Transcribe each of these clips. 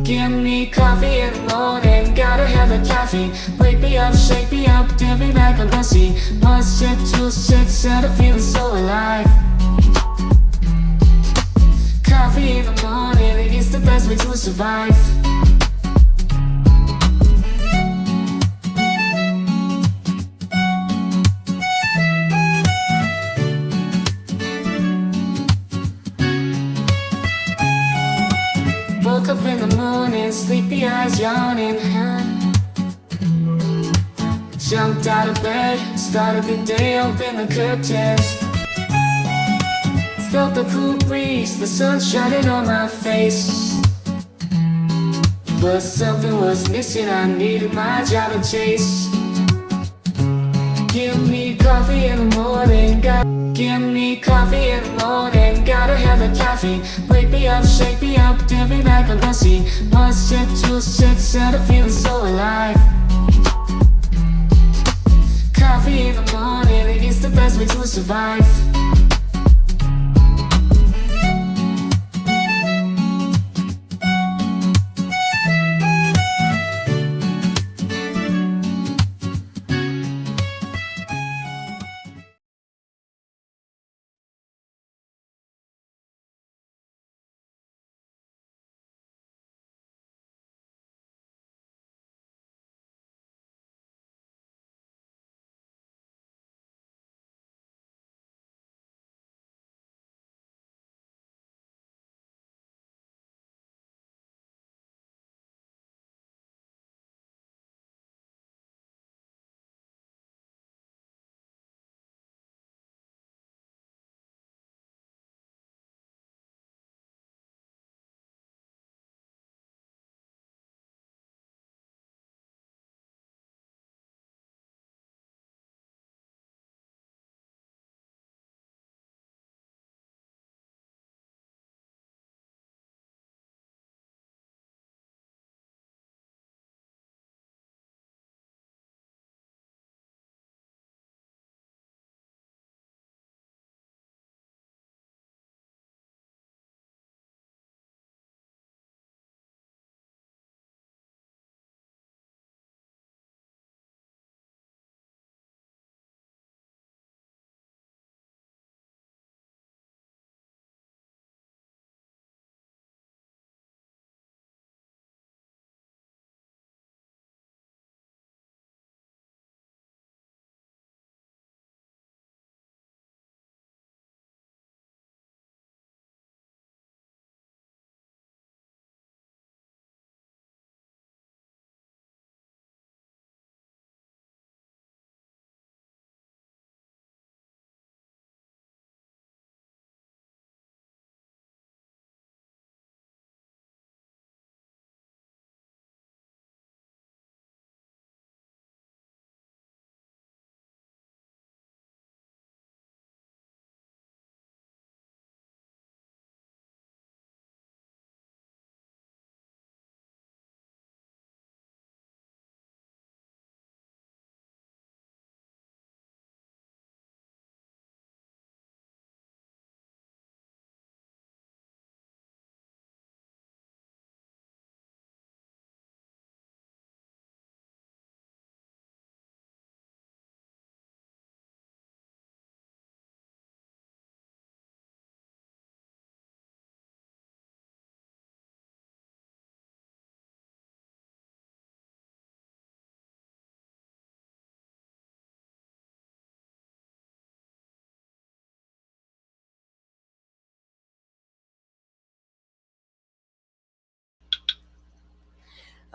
Give me coffee in the morning, gotta have the caffeine. Wake me up, shake me up, dip me back on pussy. One sip, two sips, and I'm feeling so alive. Coffee in the morning, it's the best way to survive. Woke up in the morning, sleepy eyes yawning. Jumped out of bed, started the day, opened the curtains. Felt the cool breeze, the sun shining on my face. But something was missing, I needed my job to chase. Give me coffee in the morning, give me coffee in the morning, gotta have the caffeine. Wake me up, shake me up, dip me back on pussy. One sip, two sips, and I'm feeling so alive. Coffee in the morning, it's the best way to survive.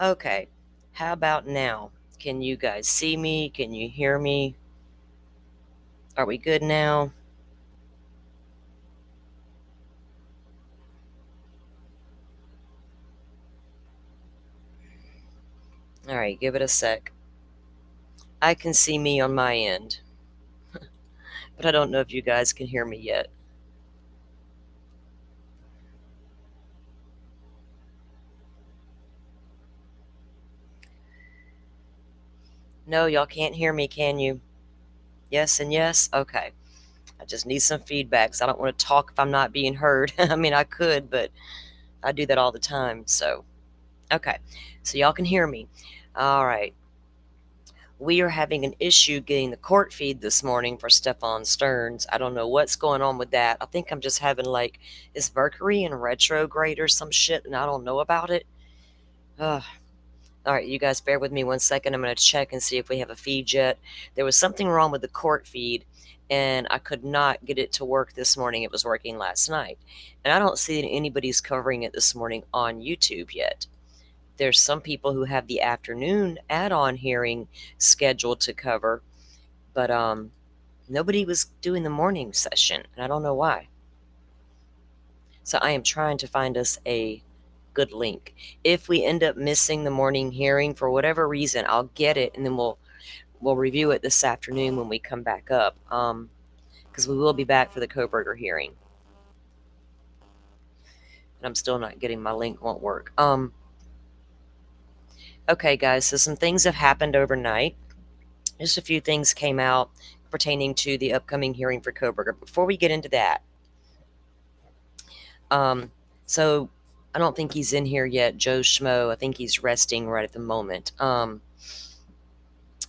Okay, how about now? Can you guys see me? Can you hear me? Are we good now? All right, give it a sec. I can see me on my end, but I don't know if you guys can hear me yet. No, y'all can't hear me, can you? Yes and yes? Okay. I just need some feedback because I don't want to talk if I'm not being heard. I mean, I could, but I do that all the time. So, Okay, so y'all can hear me. All right. We are having an issue getting the court feed this morning for Stefan Stearns. I don't know what's going on with that. I think I'm just having like, is Mercury in retrograde or some shit and I don't know about it? Ugh. All right, you guys bear with me 1 second. I'm going to check and see if we have a feed yet. There was something wrong with the court feed, and I could not get it to work this morning. It was working last night. And I don't see that anybody's covering it this morning on YouTube yet. There's some people who have the afternoon add-on hearing scheduled to cover, but nobody was doing the morning session, and I don't know why. So I am trying to find us a good link. If we end up missing the morning hearing for whatever reason, I'll get it and then we'll review it this afternoon when we come back up. Because we will be back for the Koberger hearing. And I'm still not getting my link, won't work. Okay, guys, so some things have happened overnight. Just a few things came out pertaining to the upcoming hearing for Koberger. Before we get into that, so I don't think he's in here yet, Joe Schmo. I think he's resting right at the moment.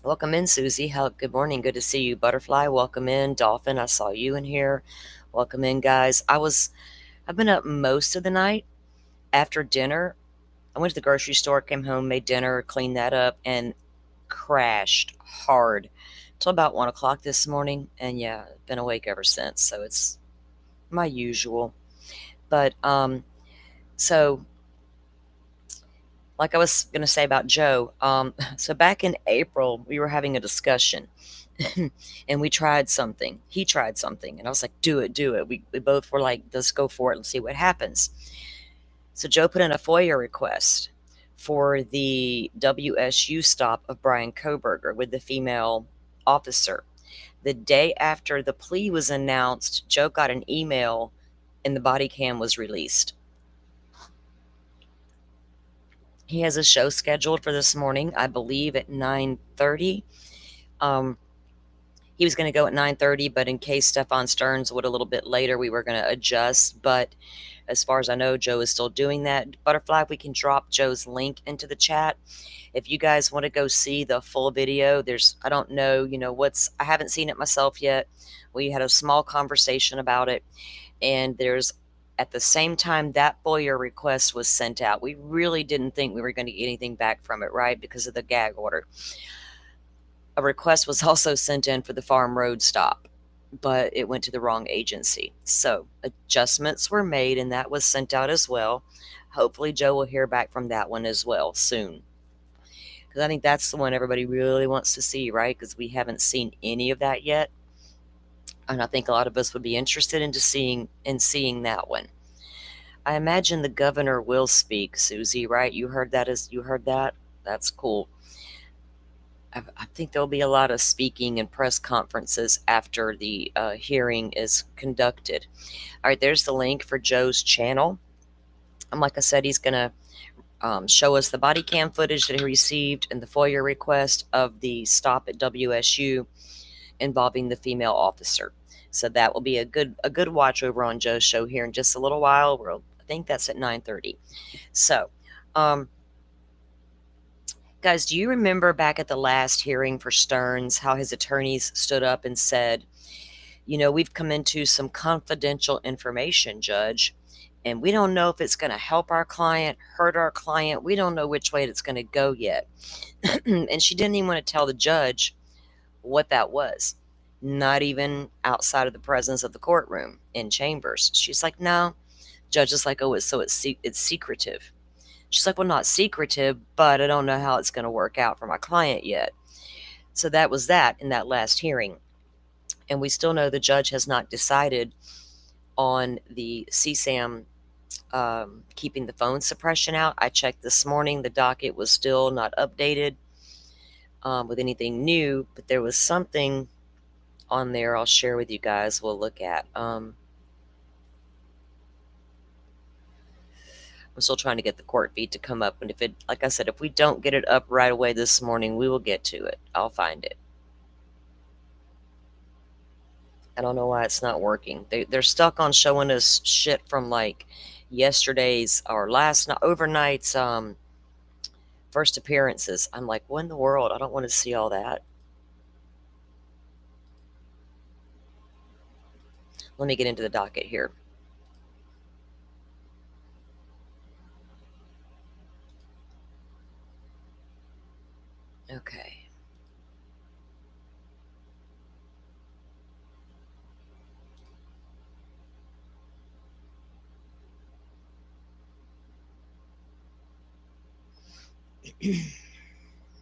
Welcome in, Susie. Good morning. Good to see you. Butterfly, welcome in. Dolphin, I saw you in here. Welcome in, guys. I've been up most of the night. After dinner, I went to the grocery store, came home, made dinner, cleaned that up, and crashed hard till about 1 o'clock this morning. And yeah, been awake ever since. So it's my usual. But so like I was going to say about Joe, so back in April, we were having a discussion and we tried something. He tried something, and I was like, do it. We both were like, let's go for it and see what happens. So Joe put in a FOIA request for the WSU stop of Brian Koberger with the female officer. The day after the plea was announced, Joe got an email and the body cam was released. He has a show scheduled for this morning, I believe at 9:30. He was going to go at 9:30, but in case Stefan Stearns would a little bit later, we were going to adjust. But as far as I know, Joe is still doing that. Butterfly, we can drop Joe's link into the chat. If you guys want to go see the full video, I don't know, I haven't seen it myself yet. We had a small conversation about it, and at the same time that FOIA request was sent out, we really didn't think we were going to get anything back from it, right? Because of the gag order. A request was also sent in for the Farm Road stop, but it went to the wrong agency. So adjustments were made, and that was sent out as well. Hopefully Joe will hear back from that one as well soon. Because I think that's the one everybody really wants to see, right? Because we haven't seen any of that yet. And I think a lot of us would be interested in seeing that one. I imagine the governor will speak, Susie, right? You heard that? That's cool. I think there'll be a lot of speaking and press conferences after the hearing is conducted. All right, there's the link for Joe's channel. Like I said, he's going to show us the body cam footage that he received and the FOIA request of the stop at WSU involving the female officer. So that will be a good watch over on Joe's show here in just a little while. I think that's at 9:30. So, guys, do you remember back at the last hearing for Stearns how his attorneys stood up and said, we've come into some confidential information, Judge, and we don't know if it's going to help our client, hurt our client. We don't know which way it's going to go yet. And she didn't even want to tell the judge what that was, not even outside of the presence of the courtroom in chambers. She's like, no. Judge is like, oh, it's secretive. She's like, well, not secretive, but I don't know how it's going to work out for my client yet. So that was that in that last hearing. And we still know the judge has not decided on the CSAM keeping the phone suppression out. I checked this morning. The docket was still not updated with anything new, but there was something on there I'll share with you guys. We'll look at. I'm still trying to get the court feed to come up. And like I said, if we don't get it up right away this morning, we will get to it. I'll find it. I don't know why it's not working. They're stuck on showing us shit from like yesterday's or last night, overnight's First appearances. I'm like, what in the world? I don't want to see all that. Let me get into the docket here. Okay.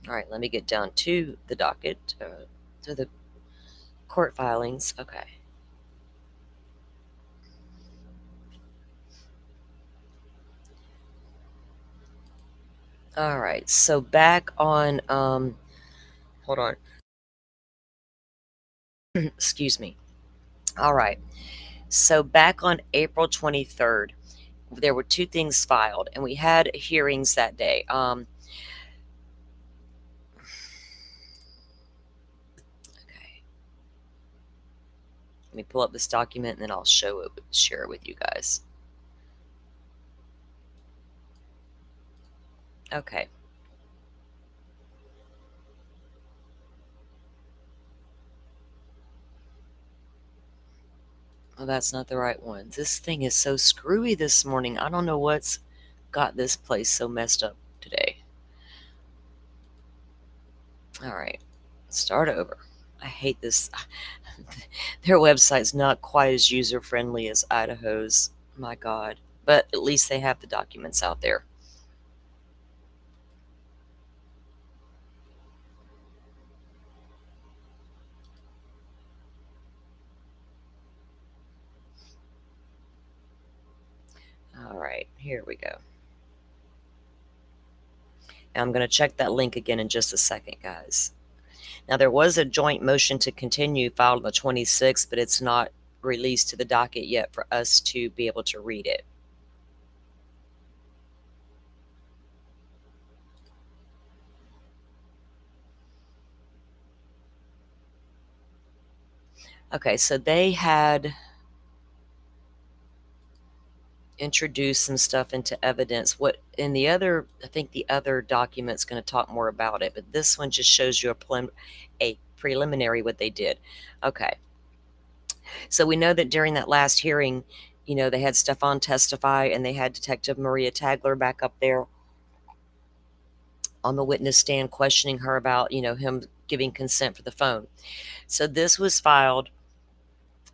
All right, let me get down to the docket, to the court filings. Okay. All right, so back on, hold on. Excuse me. All right, so back on April 23rd, there were two things filed, and we had hearings that day. Okay. Let me pull up this document, and then I'll share it with you guys. Okay. Oh, that's not the right one. This thing is so screwy this morning. I don't know what's got this place so messed up today. All right, start over. I hate this. Their website's not quite as user friendly as Idaho's. My God. But at least they have the documents out there. All right, here we go. Now I'm going to check that link again in just a second, guys. Now, there was a joint motion to continue filed on the 26th, but it's not released to the docket yet for us to be able to read it. Okay, so they had introduced some stuff into evidence. What in the other, I think the other document's going to talk more about it, but this one just shows you a preliminary what they did. Okay, so we know that during that last hearing, they had Stefan testify, and they had Detective Maria Tagler back up there on the witness stand questioning her about, him giving consent for the phone. So this was filed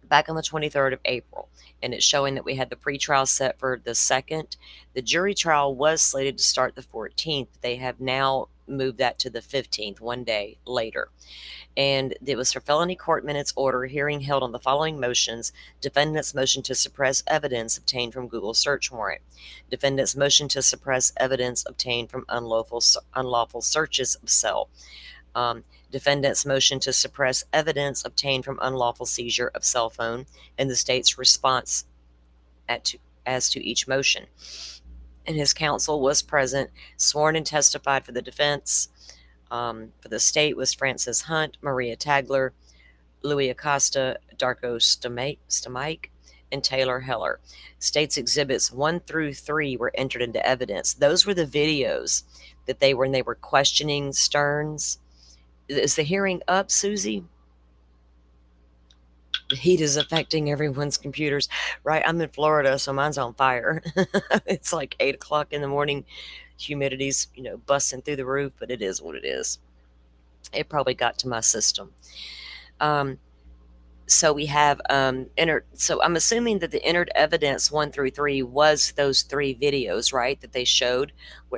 back on the 23rd of April, and it's showing that we had the pretrial set for the 2nd. The jury trial was slated to start the 14th. They have now moved that to the 15th, one day later. And it was for felony court minutes order hearing held on the following motions: defendant's motion to suppress evidence obtained from Google search warrant, defendant's motion to suppress evidence obtained from unlawful searches of cell, defendant's motion to suppress evidence obtained from unlawful seizure of cell phone, and the state's response as to each motion. And his counsel was present, sworn and testified for the defense. For the state was Francis Hunt, Maria Tagler, Louis Acosta, Darko Stamike, and Taylor Heller. State's exhibits 1 through 3 were entered into evidence. Those were the videos that they were questioning Stearns. Is the hearing up, Susie? The heat is affecting everyone's computers, right? I'm in Florida, so mine's on fire. It's like 8 o'clock in the morning. Humidity's, busting through the roof, but it is what it is. It probably got to my system. So we have so I'm assuming that the entered evidence 1 through 3 was those 3 videos, right, that they showed,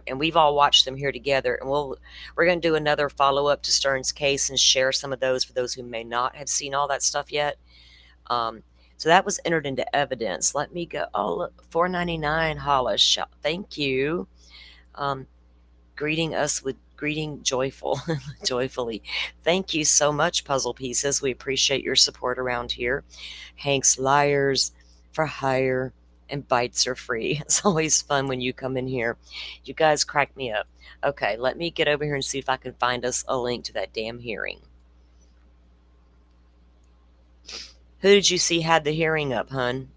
and we've all watched them here together. And we're going to do another follow-up to Stearns' case and share some of those for those who may not have seen all that stuff yet. So that was entered into evidence. Let me go. Oh, look, $4.99, Hollis. Thank you. Greeting joyfully. Thank you so much, Puzzle Pieces. We appreciate your support around here. Hank's Liars for Hire and Bites are free. It's always fun when you come in here. You guys crack me up. Okay, let me get over here and see if I can find us a link to that damn hearing. Who did you see had the hearing up, hun?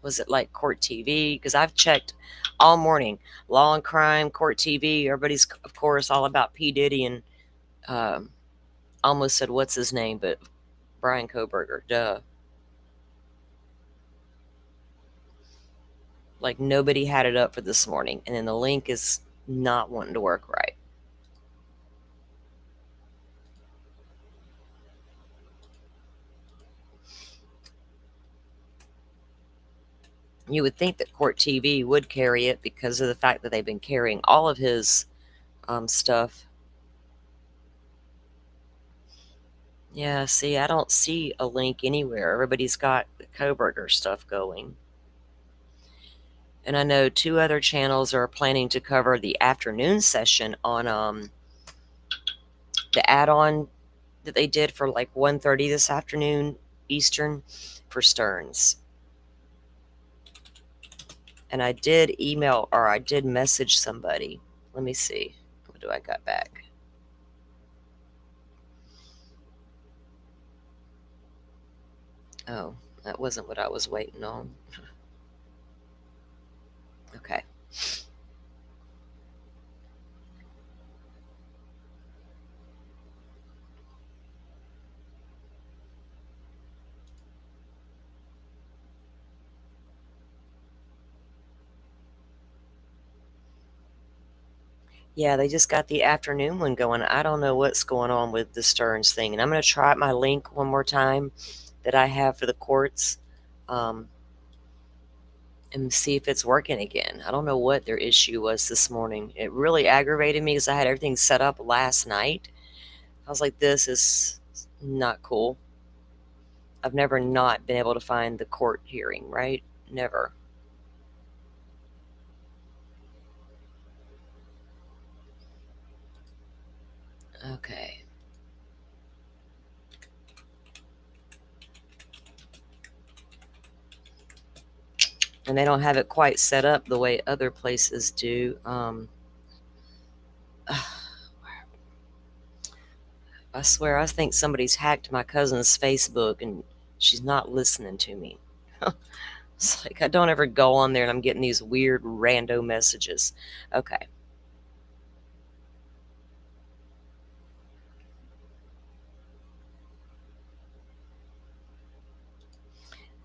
Was it like Court TV? Because I've checked all morning. Law and Crime, Court TV. Everybody's, of course, all about P. Diddy and um, almost said, what's his name? But Brian Koberger. Duh. Like nobody had it up for this morning. And then the link is not wanting to work right. You would think that Court TV would carry it because of the fact that they've been carrying all of his stuff. Yeah, see, I don't see a link anywhere. Everybody's got the Koberger stuff going. And I know 2 other channels are planning to cover the afternoon session on the add-on that they did for like 1:30 this afternoon Eastern for Stearns. And I did email or I did message somebody. Let me see. What do I got back? Oh, that wasn't what I was waiting on. Okay. Yeah, they just got the afternoon one going. I don't know what's going on with the Stearns thing. And I'm going to try my link one more time that I have for the courts um, and see if it's working again. I don't know what their issue was this morning. It really aggravated me because I had everything set up last night. I was like, this is not cool. I've never not been able to find the court hearing, right? Never. Okay. And they don't have it quite set up the way other places do. I swear, I think somebody's hacked my cousin's Facebook and she's not listening to me. It's like I don't ever go on there and I'm getting these weird rando messages. Okay.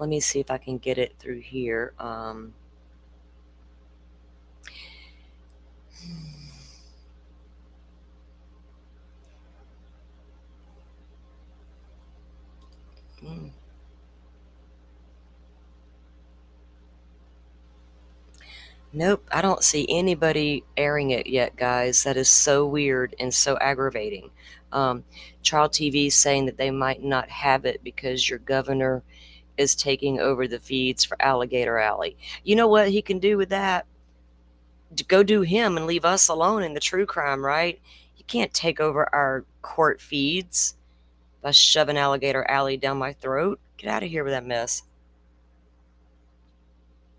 Let me see if I can get it through here. Hmm. Nope, I don't see anybody airing it yet, guys. That is so weird and so aggravating. Child TV is saying that they might not have it because your governor is taking over the feeds for Alligator Alley. You know what he can do with that? Go do him and leave us alone in the true crime, right? You can't take over our court feeds by shoving Alligator Alley down my throat. Get out of here with that mess.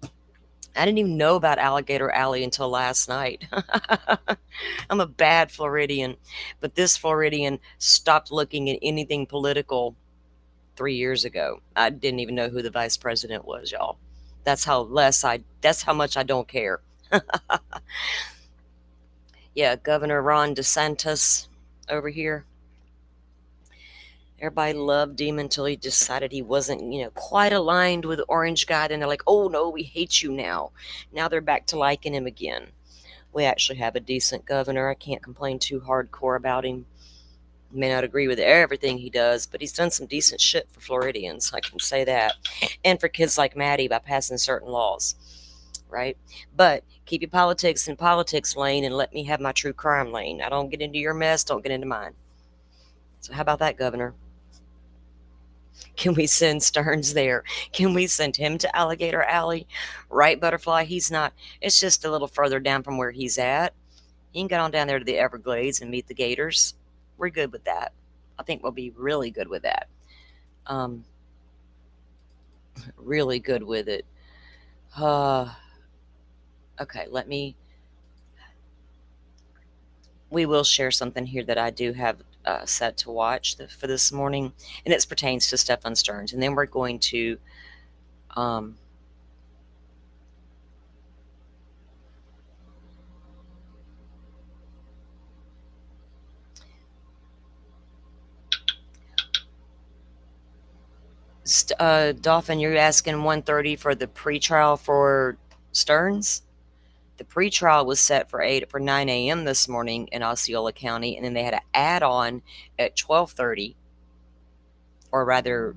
I didn't even know about Alligator Alley until last night. I'm a bad Floridian, but this Floridian stopped looking at anything political 3 years ago. I didn't even know who the vice president was, y'all. That's how much I don't care. Yeah, Governor Ron DeSantis over here. Everybody loved him until he decided he wasn't, quite aligned with the orange guy. Then they're like, oh no, we hate you now. Now they're back to liking him again. We actually have a decent governor. I can't complain too hardcore about him. May not agree with everything he does, but he's done some decent shit for Floridians. I can say that. And for kids like Maddie by passing certain laws. Right? But keep your politics in politics lane and let me have my true crime lane. I don't get into your mess, don't get into mine. So how about that, Governor? Can we send Stearns there? Can we send him to Alligator Alley? Right, Butterfly? He's not. It's just a little further down from where he's at. He can get on down there to the Everglades and meet the gators. We're good with that. I think we'll be really good with that. Really good with it. Okay, we will share something here that I do have set to watch for this morning, and it pertains to Stefan Stearns. And then we're going to Dolphin, you're asking 1:30 for the pretrial for Stearns? The pretrial was set for 9 a.m. this morning in Osceola County, and then they had an add-on at 12:30, or rather,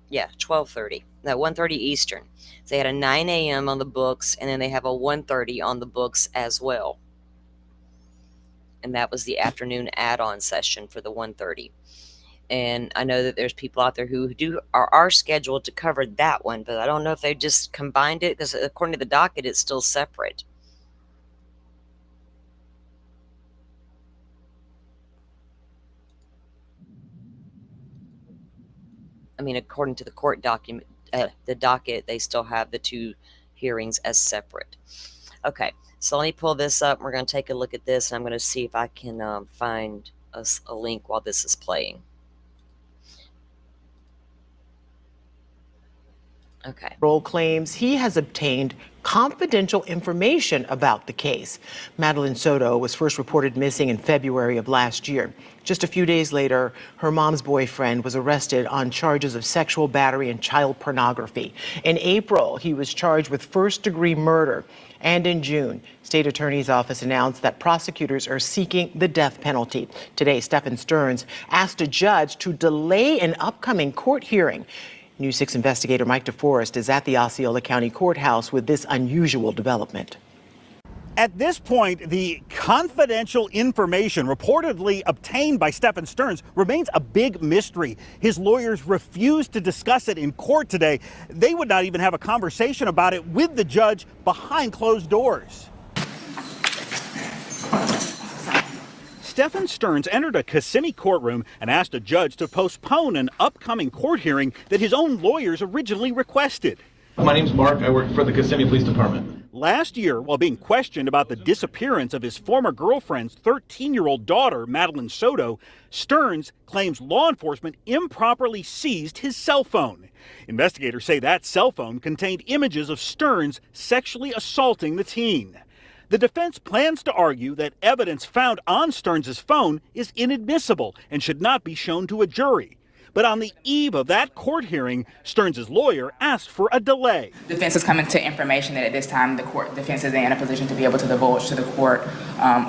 yeah, 12:30. No, 1:30 Eastern. So they had a 9 a.m. on the books, and then they have a 1:30 on the books as well. And that was the afternoon add-on session for the 1:30. And I know that there's people out there who are scheduled to cover that one, but I don't know if they just combined it, because according to the docket, it's still separate. I mean, according to the court document, the docket, they still have the two hearings as separate. Okay, so let me pull this up. We're going to take a look at this, and I'm going to see if I can find us a link while this is playing. Okay. Roll claims he has obtained confidential information about the case. Madeline Soto was first reported missing in February of last year. Just a few days later, her mom's boyfriend was arrested on charges of sexual battery and child pornography. In April, he was charged with first-degree murder. And in June, state attorney's office announced that prosecutors are seeking the death penalty. Today, Stephen Stearns asked a judge to delay an upcoming court hearing. News 6 investigator Mike DeForest is at the Osceola County Courthouse with this unusual development. At this point, the confidential information reportedly obtained by Stephen Stearns remains a big mystery. His lawyers refused to discuss it in court today. They would not even have a conversation about it with the judge behind closed doors. Stephen Stearns entered a Kissimmee courtroom and asked a judge to postpone an upcoming court hearing that his own lawyers originally requested. My name's Mark. I work for the Kissimmee Police Department. Last year, while being questioned about the disappearance of his former girlfriend's 13-year-old daughter, Madeline Soto, Stearns claims law enforcement improperly seized his cell phone. Investigators say that cell phone contained images of Stearns sexually assaulting the teen. The defense plans to argue that evidence found on Stearns' phone is inadmissible and should not be shown to a jury. But on the eve of that court hearing, Stearns' lawyer asked for a delay. Defense is coming to information that at this time the court defense isn't in a position to be able to divulge to the court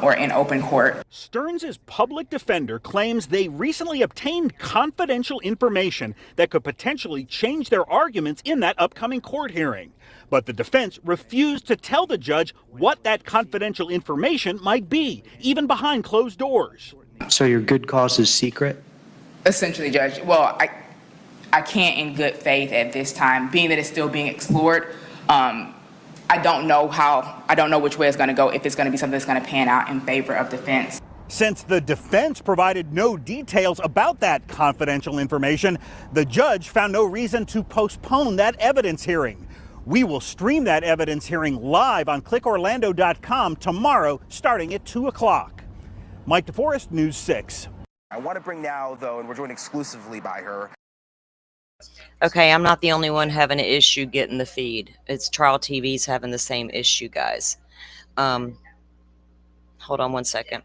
or in open court. Stearns' public defender claims they recently obtained confidential information that could potentially change their arguments in that upcoming court hearing. But the defense refused to tell the judge what that confidential information might be, even behind closed doors. So your good cause is secret? Essentially, Judge. Well, I can't in good faith at this time, being that it's still being explored. I don't know which way it's going to go, if it's going to be something that's going to pan out in favor of defense. Since the defense provided no details about that confidential information, the judge found no reason to postpone that evidence hearing. We will stream that evidence hearing live on clickorlando.com tomorrow, starting at 2 o'clock. Mike DeForest, News 6. I want to bring now, though, and we're joined exclusively by her. Okay, I'm not the only one having an issue getting the feed. It's Trial TV's having the same issue, guys. Hold on one second.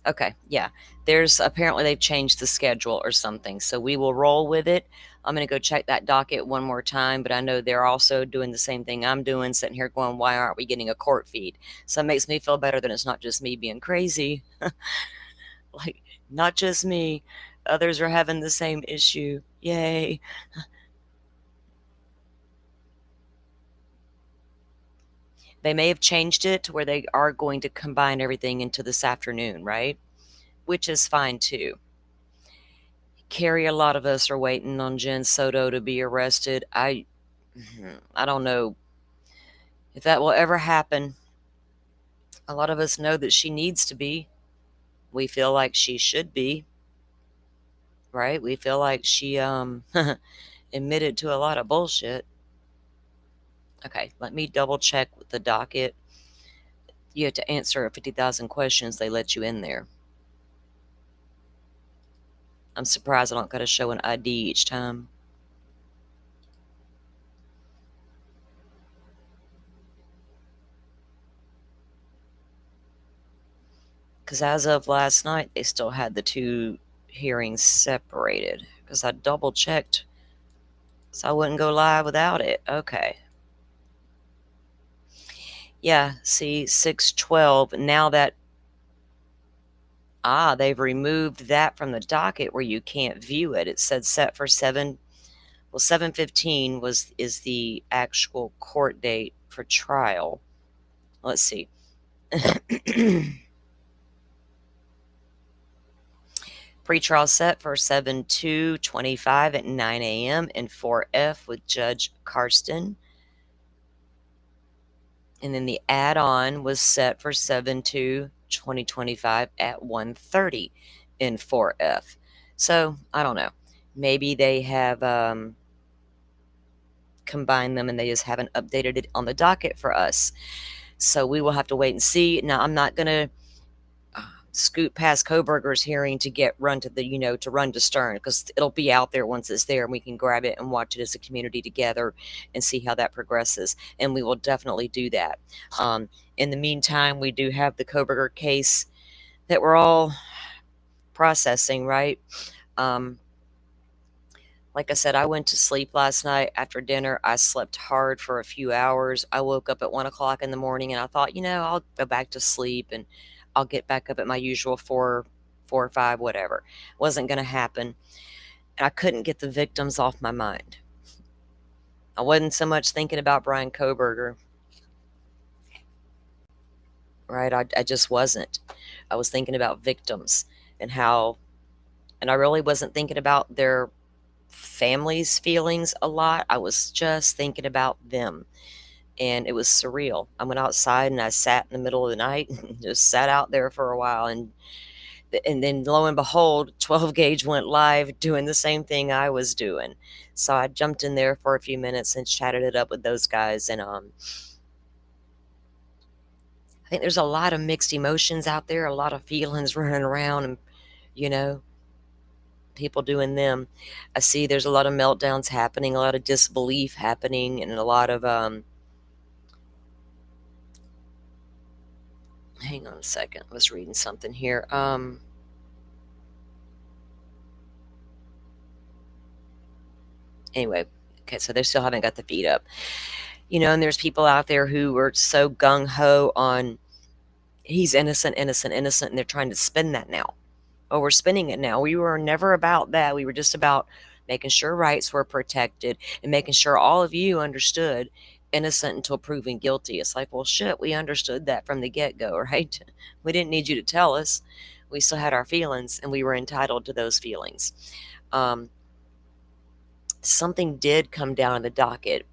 Okay, yeah. There's apparently they've changed the schedule or something, so we will roll with it. I'm going to go check that docket one more time, but I know they're also doing the same thing I'm doing, sitting here going, why aren't we getting a court feed? So it makes me feel better that it's not just me being crazy. Like, not just me. Others are having the same issue. Yay. They may have changed it to where they are going to combine everything into this afternoon, right? Which is fine too. Carrie, a lot of us are waiting on Jen Soto to be arrested. I don't know if that will ever happen. A lot of us know that she needs to be. We feel like she should be. Right? We feel like she admitted to a lot of bullshit. Okay, let me double check with the docket. You have to answer 50,000 questions. They let you in there. I'm surprised I don't got to show an ID each time. Because as of last night, they still had the two hearings separated. Because I double checked, so I wouldn't go live without it. Okay. Yeah, see, 612. Now that they've removed that from the docket where you can't view it. It said set for 7:15 is the actual court date for trial. Let's see. Pretrial set for 7/2/25 at 9 a.m. in 4F with Judge Karsten. And then the add-on was set for 7/2/2025 at 1:30 in 4F. So, I don't know. Maybe they have combined them and they just haven't updated it on the docket for us. So we will have to wait and see. Now, I'm not going to scoot past Koberger's hearing to run to Stern, because it'll be out there once it's there and we can grab it and watch it as a community together and see how that progresses. And we will definitely do that. In the meantime, we do have the Koberger case that we're all processing, right? Like I said, I went to sleep last night after dinner. I slept hard for a few hours. I woke up at 1 o'clock in the morning and I thought, I'll go back to sleep and I'll get back up at my usual 4 or 5, whatever. Wasn't going to happen. And I couldn't get the victims off my mind. I wasn't so much thinking about Brian Koberger. Right? I just wasn't. I was thinking about victims and and I really wasn't thinking about their family's feelings a lot. I was just thinking about them, and it was surreal. I went outside and I sat in the middle of the night and just sat out there for a while, and then lo and behold, 12 gauge went live doing the same thing I was doing. So I jumped in there for a few minutes and chatted it up with those guys, and I think there's a lot of mixed emotions out there, a lot of feelings running around, and people doing them. I see there's a lot of meltdowns happening, a lot of disbelief happening, and a lot of hang on a second. I was reading something here. Anyway, okay, so they still haven't got the feed up. And there's people out there who are so gung-ho on he's innocent, innocent, innocent, and they're trying to spin that now. Oh, we're spinning it now. We were never about that. We were just about making sure rights were protected and making sure all of you understood innocent until proven guilty. It's like, well, shit, we understood that from the get-go, right? We didn't need you to tell us. We still had our feelings, and we were entitled to those feelings. Something did come down the docket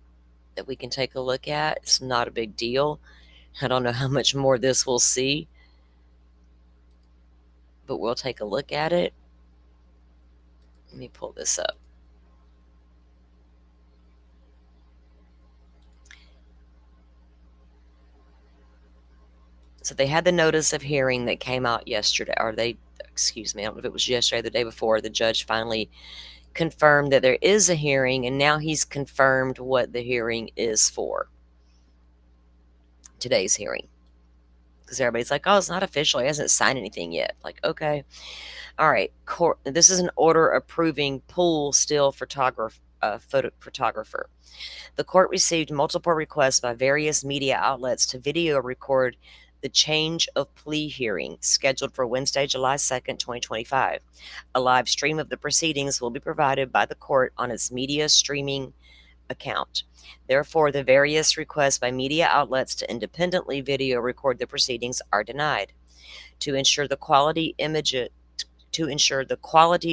that we can take a look at. It's not a big deal. I don't know how much more this we'll see, but we'll take a look at it. Let me pull this up. So they had the notice of hearing that came out yesterday, I don't know if it was yesterday or the day before. The judge finally confirmed that there is a hearing, and now he's confirmed what the hearing is for. Today's hearing. Because everybody's like, oh, it's not official. He hasn't signed anything yet. Like, okay. All right. Court. This is an order approving pool still photographer. The court received multiple requests by various media outlets to video record the change of plea hearing scheduled for Wednesday, July 2nd, 2025. A live stream of the proceedings will be provided by the court on its media streaming account. Therefore, the various requests by media outlets to independently video record the proceedings are denied. To ensure the quality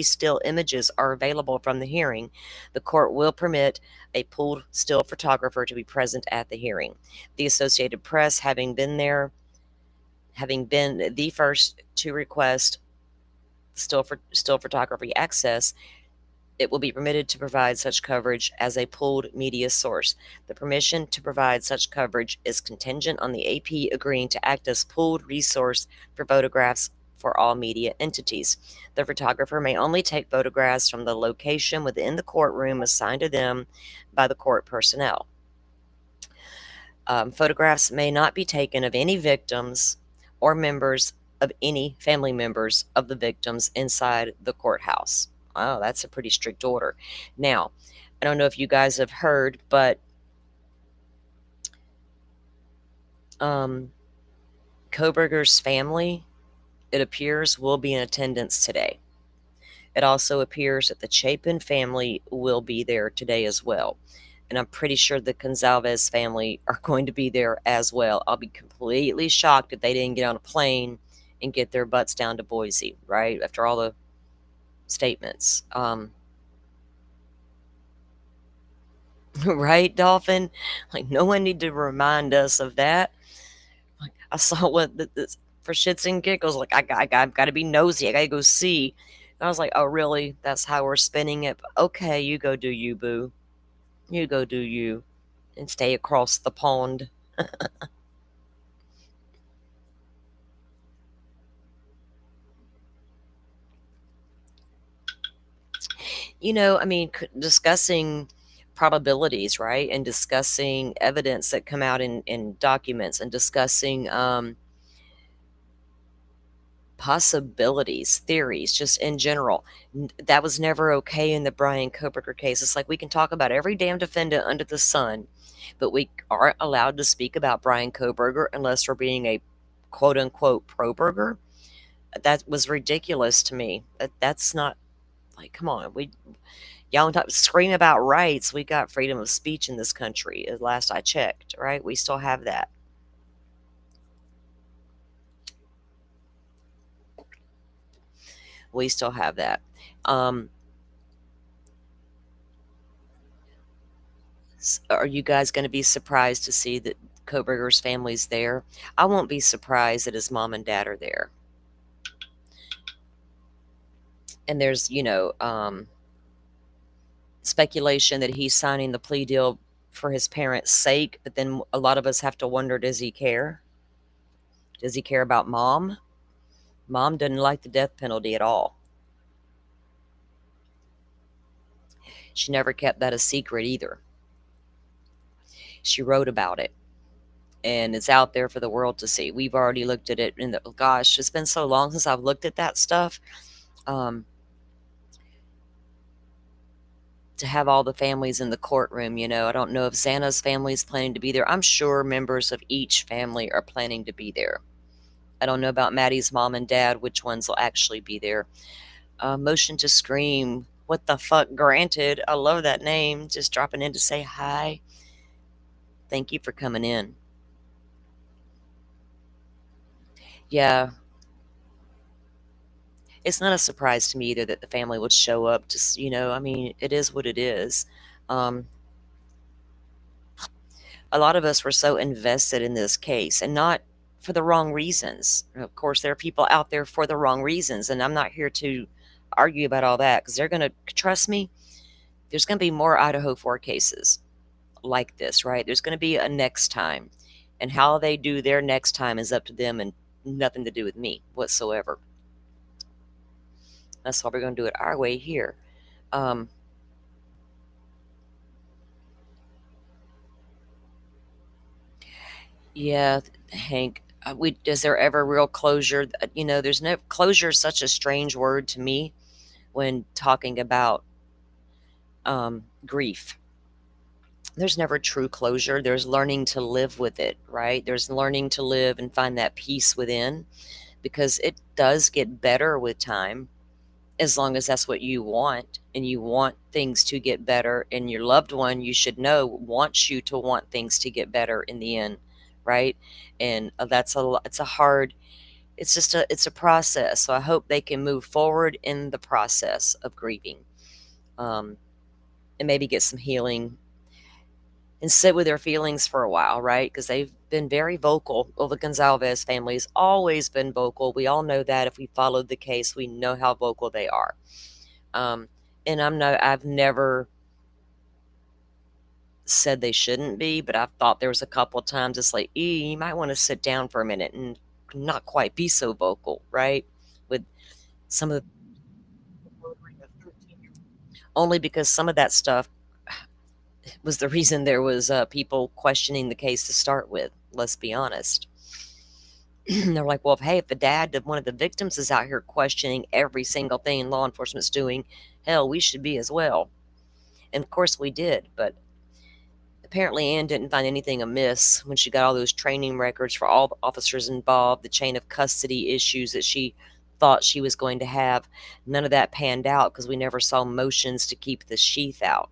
still images are available from the hearing, the court will permit a pooled still photographer to be present at the hearing. The Associated Press, having been the first to request still photography access, it will be permitted to provide such coverage as a pooled media source. The permission to provide such coverage is contingent on the AP agreeing to act as pooled resource for photographs for all media entities. The photographer may only take photographs from the location within the courtroom assigned to them by the court personnel. Photographs may not be taken of any victims or members of any family members of the victims inside the courthouse. Oh, that's a pretty strict order. Now, I don't know if you guys have heard, but Koberger's family, it appears, will be in attendance today. It also appears that the Chapin family will be there today as well. And I'm pretty sure the Gonzalez family are going to be there as well. I'll be completely shocked if they didn't get on a plane and get their butts down to Boise, right? After all the statements. Right, Dolphin? Like, no one need to remind us of that. Like, I saw what this for shits and giggles. Like, I've got to be nosy. I got to go see. And I was like, oh, really? That's how we're spinning it? Okay, you go do you, boo. You go do you. And stay across the pond. I mean, discussing probabilities, right? And discussing evidence that come out in documents and discussing possibilities, theories, just in general. That was never okay in the Brian Koberger case. It's like we can talk about every damn defendant under the sun, but we aren't allowed to speak about Brian Koberger unless we're being a quote unquote pro burger. That was ridiculous to me. That's not like, come on, y'all scream about rights. We got freedom of speech in this country. At last I checked, right? We still have that. We still have that. Are you guys going to be surprised to see that Koberger's family's there? I won't be surprised that his mom and dad are there. And there's, speculation that he's signing the plea deal for his parents' sake, but then a lot of us have to wonder, does he care? Does he care about mom? Mom didn't like the death penalty at all. She never kept that a secret either. She wrote about it, and it's out there for the world to see. We've already looked at it, and gosh, it's been so long since I've looked at that stuff. To have all the families in the courtroom, I don't know if Xana's family is planning to be there. I'm sure members of each family are planning to be there. I don't know about Maddie's mom and dad, which ones will actually be there. Motion to Scream, what the fuck, granted. I love that name. Just dropping in to say hi. Thank you for coming in. Yeah. It's not a surprise to me either that the family would show up. Just, I mean, it is what it is. A lot of us were so invested in this case, and not for the wrong reasons. Of course, there are people out there for the wrong reasons, and I'm not here to argue about all that, because they're going to, trust me, there's going to be more Idaho 4 cases like this, right? There's going to be a next time, and how they do their next time is up to them and nothing to do with me whatsoever. That's why we're going to do it our way here. Yeah, Hank, is there ever real closure? There's no closure is such a strange word to me when talking about grief. There's never true closure. There's learning to live with it, right? There's learning to live and find that peace within, because it does get better with time, as long as that's what you want, and you want things to get better, and your loved one, you should know, wants you to want things to get better in the end, right? And it's a process. So I hope they can move forward in the process of grieving, and maybe get some healing and sit with their feelings for a while, right? Because they've been very vocal. Well, the Gonzalez family's always been vocal. We all know that. If we followed the case, we know how vocal they are. And I've never said they shouldn't be, but I've thought there was a couple of times it's like, you might want to sit down for a minute and not quite be so vocal, right? With some of the, only because some of that stuff was the reason there was people questioning the case to start with. Let's be honest. they're like, well, hey, if the dad of one of the victims is out here questioning every single thing law enforcement's doing, hell, we should be as well. And of course we did, but apparently Ann didn't find anything amiss when she got all those training records for all the officers involved, the chain of custody issues that she thought she was going to have. None of that panned out because we never saw motions to keep the sheath out.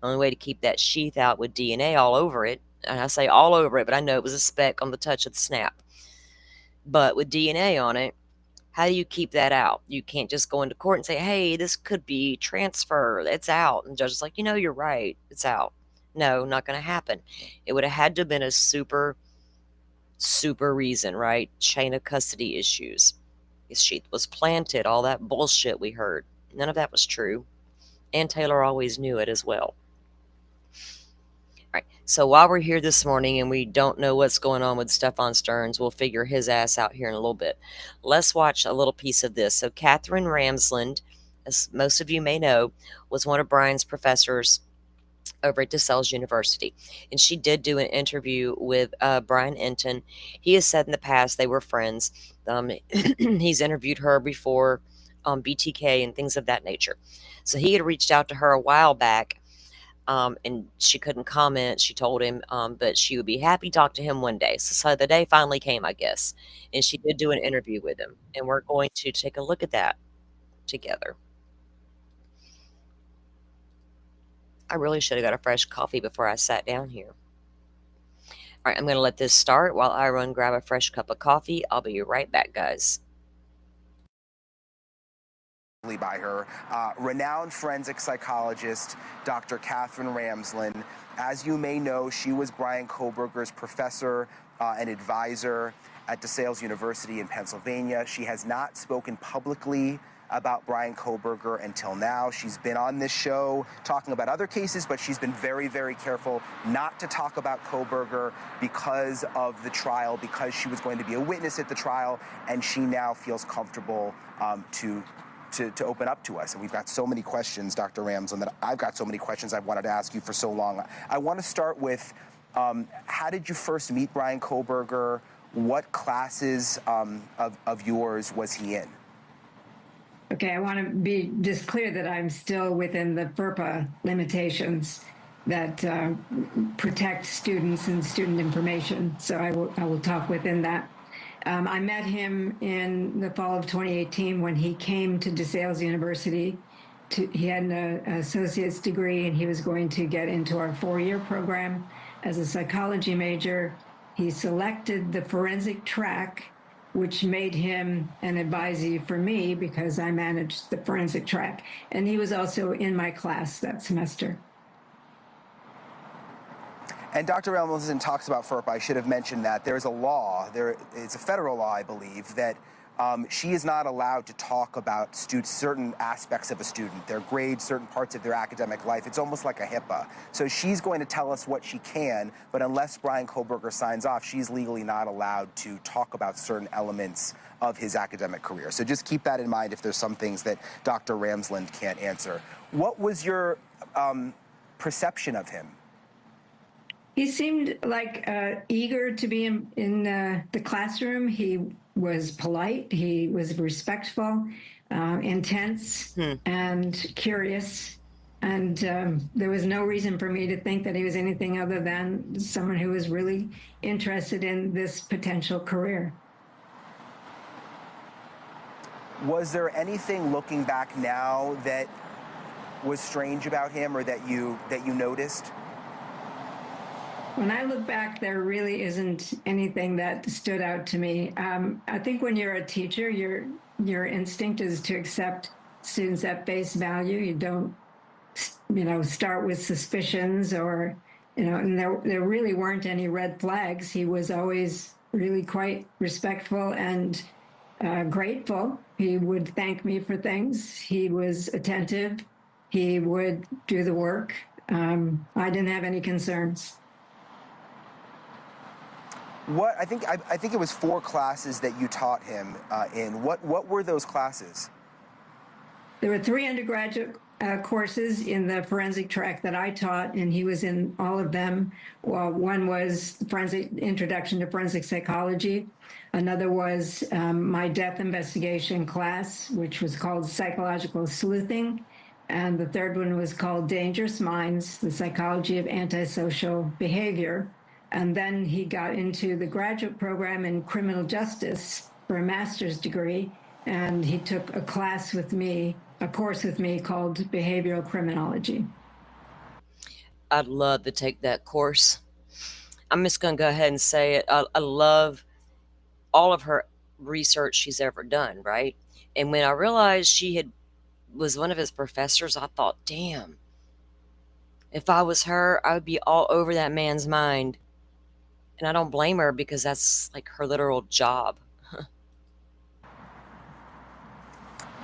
The only way to keep that sheath out with DNA all over it, and I say all over it, but I know it was a speck on the touch of the snap. But with DNA on it, how do you keep that out? You can't just go into court and say, hey, this could be transfer. It's out. And the judge is like, you're right. It's out. No, not going to happen. It would have had to have been a super reason, right? Chain of custody issues. His sheath was planted, all that bullshit we heard. None of that was true. And Taylor always knew it as well. All right, so while we're here this morning and we don't know what's going on with Stefan Stearns, we'll figure his ass out here in a little bit. Let's watch a little piece of this. So Catherine Ramsland, as most of you may know, was one of Brian's professors over at DeSales University. And she did do an interview with Brian Enton. He has said in the past they were friends. He's interviewed her before on BTK and things of that nature. So he had reached out to her a while back, and she couldn't comment. She told him, but she would be happy to talk to him one day. So the day finally came, I guess. And she did do an interview with him. And we're going to take a look at that together. I really should have got a fresh coffee before I sat down here. All right, I'm going to let this start while I run grab a fresh cup of coffee. I'll be right back, guys. By her, renowned forensic psychologist, Dr. Catherine Ramsland. As you may know, she was Brian Kohberger's professor and advisor at DeSales University in Pennsylvania. She has not spoken publicly about Brian Kohberger until now. She's been on this show talking about other cases, but she's been very, very careful not to talk about Kohberger because of the trial, because she was going to be a witness at the trial, and she now feels comfortable to open up to us. And we've got so many questions, Dr. Ramsland, that I've got so many questions I've wanted to ask you for so long. I want to start with, how did you first meet Brian Kohberger? What classes of yours was he in? Okay, I want to be just clear that I'm still within the FERPA limitations that protect students and student information. So I will talk within that. I met him in the fall of 2018 when he came to DeSales University. He had an associate's degree and he was going to get into our 4-year program as a psychology major. He selected the forensic track, which made him an advisee for me because I managed the forensic track. And he was also in my class that semester. And Dr. Ramsland talks about FERPA. I should have mentioned that. There's a law, it's a federal law, I believe, that she is not allowed to talk about certain aspects of a student, their grades, certain parts of their academic life. It's almost like a HIPAA. So she's going to tell us what she can, but unless Brian Kohberger signs off, she's legally not allowed to talk about certain elements of his academic career. So just keep that in mind if there's some things that Dr. Ramsland can't answer. What was your perception of him? He seemed like eager to be in the classroom. He was polite. He was respectful, intense, and curious. And there was no reason for me to think that he was anything other than someone who was really interested in this potential career. Was there anything looking back now that was strange about him or that you noticed? When I look back, there really isn't anything that stood out to me. I think when you're a teacher, your instinct is to accept students at face value. You don't, start with suspicions or, and there really weren't any red flags. He was always really quite respectful and grateful. He would thank me for things. He was attentive. He would do the work. I didn't have any concerns. I think it was 4 classes that you taught him in. What were those classes? There were 3 undergraduate courses in the forensic track that I taught, and he was in all of them. Well, one was Introduction to Forensic Psychology. Another was my death investigation class, which was called Psychological Sleuthing. And the third one was called Dangerous Minds, the Psychology of Antisocial Behavior. And then he got into the graduate program in criminal justice for a master's degree. And he took a course with me called Behavioral Criminology. I'd love to take that course. I'm just going to go ahead and say it. I love all of her research she's ever done, right? And when I realized was one of his professors, I thought, damn, if I was her, I would be all over that man's mind. And I don't blame her, because that's like her literal job.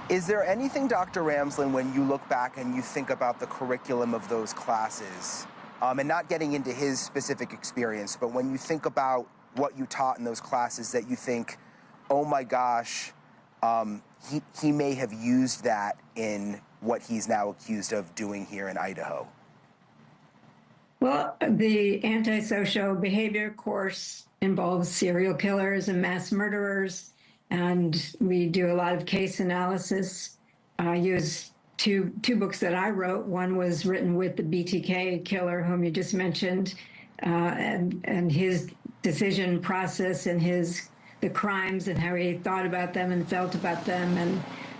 Is there anything, Dr. Ramsland, when you look back and you think about the curriculum of those classes, and not getting into his specific experience, but when you think about what you taught in those classes, that you think, oh my gosh, he may have used that in what he's now accused of doing here in Idaho? Well, the antisocial behavior course involves serial killers and mass murderers, and we do a lot of case analysis. I use two books that I wrote. One was written with the BTK killer, whom you just mentioned, and his decision process and the crimes and how he thought about them and felt about them, and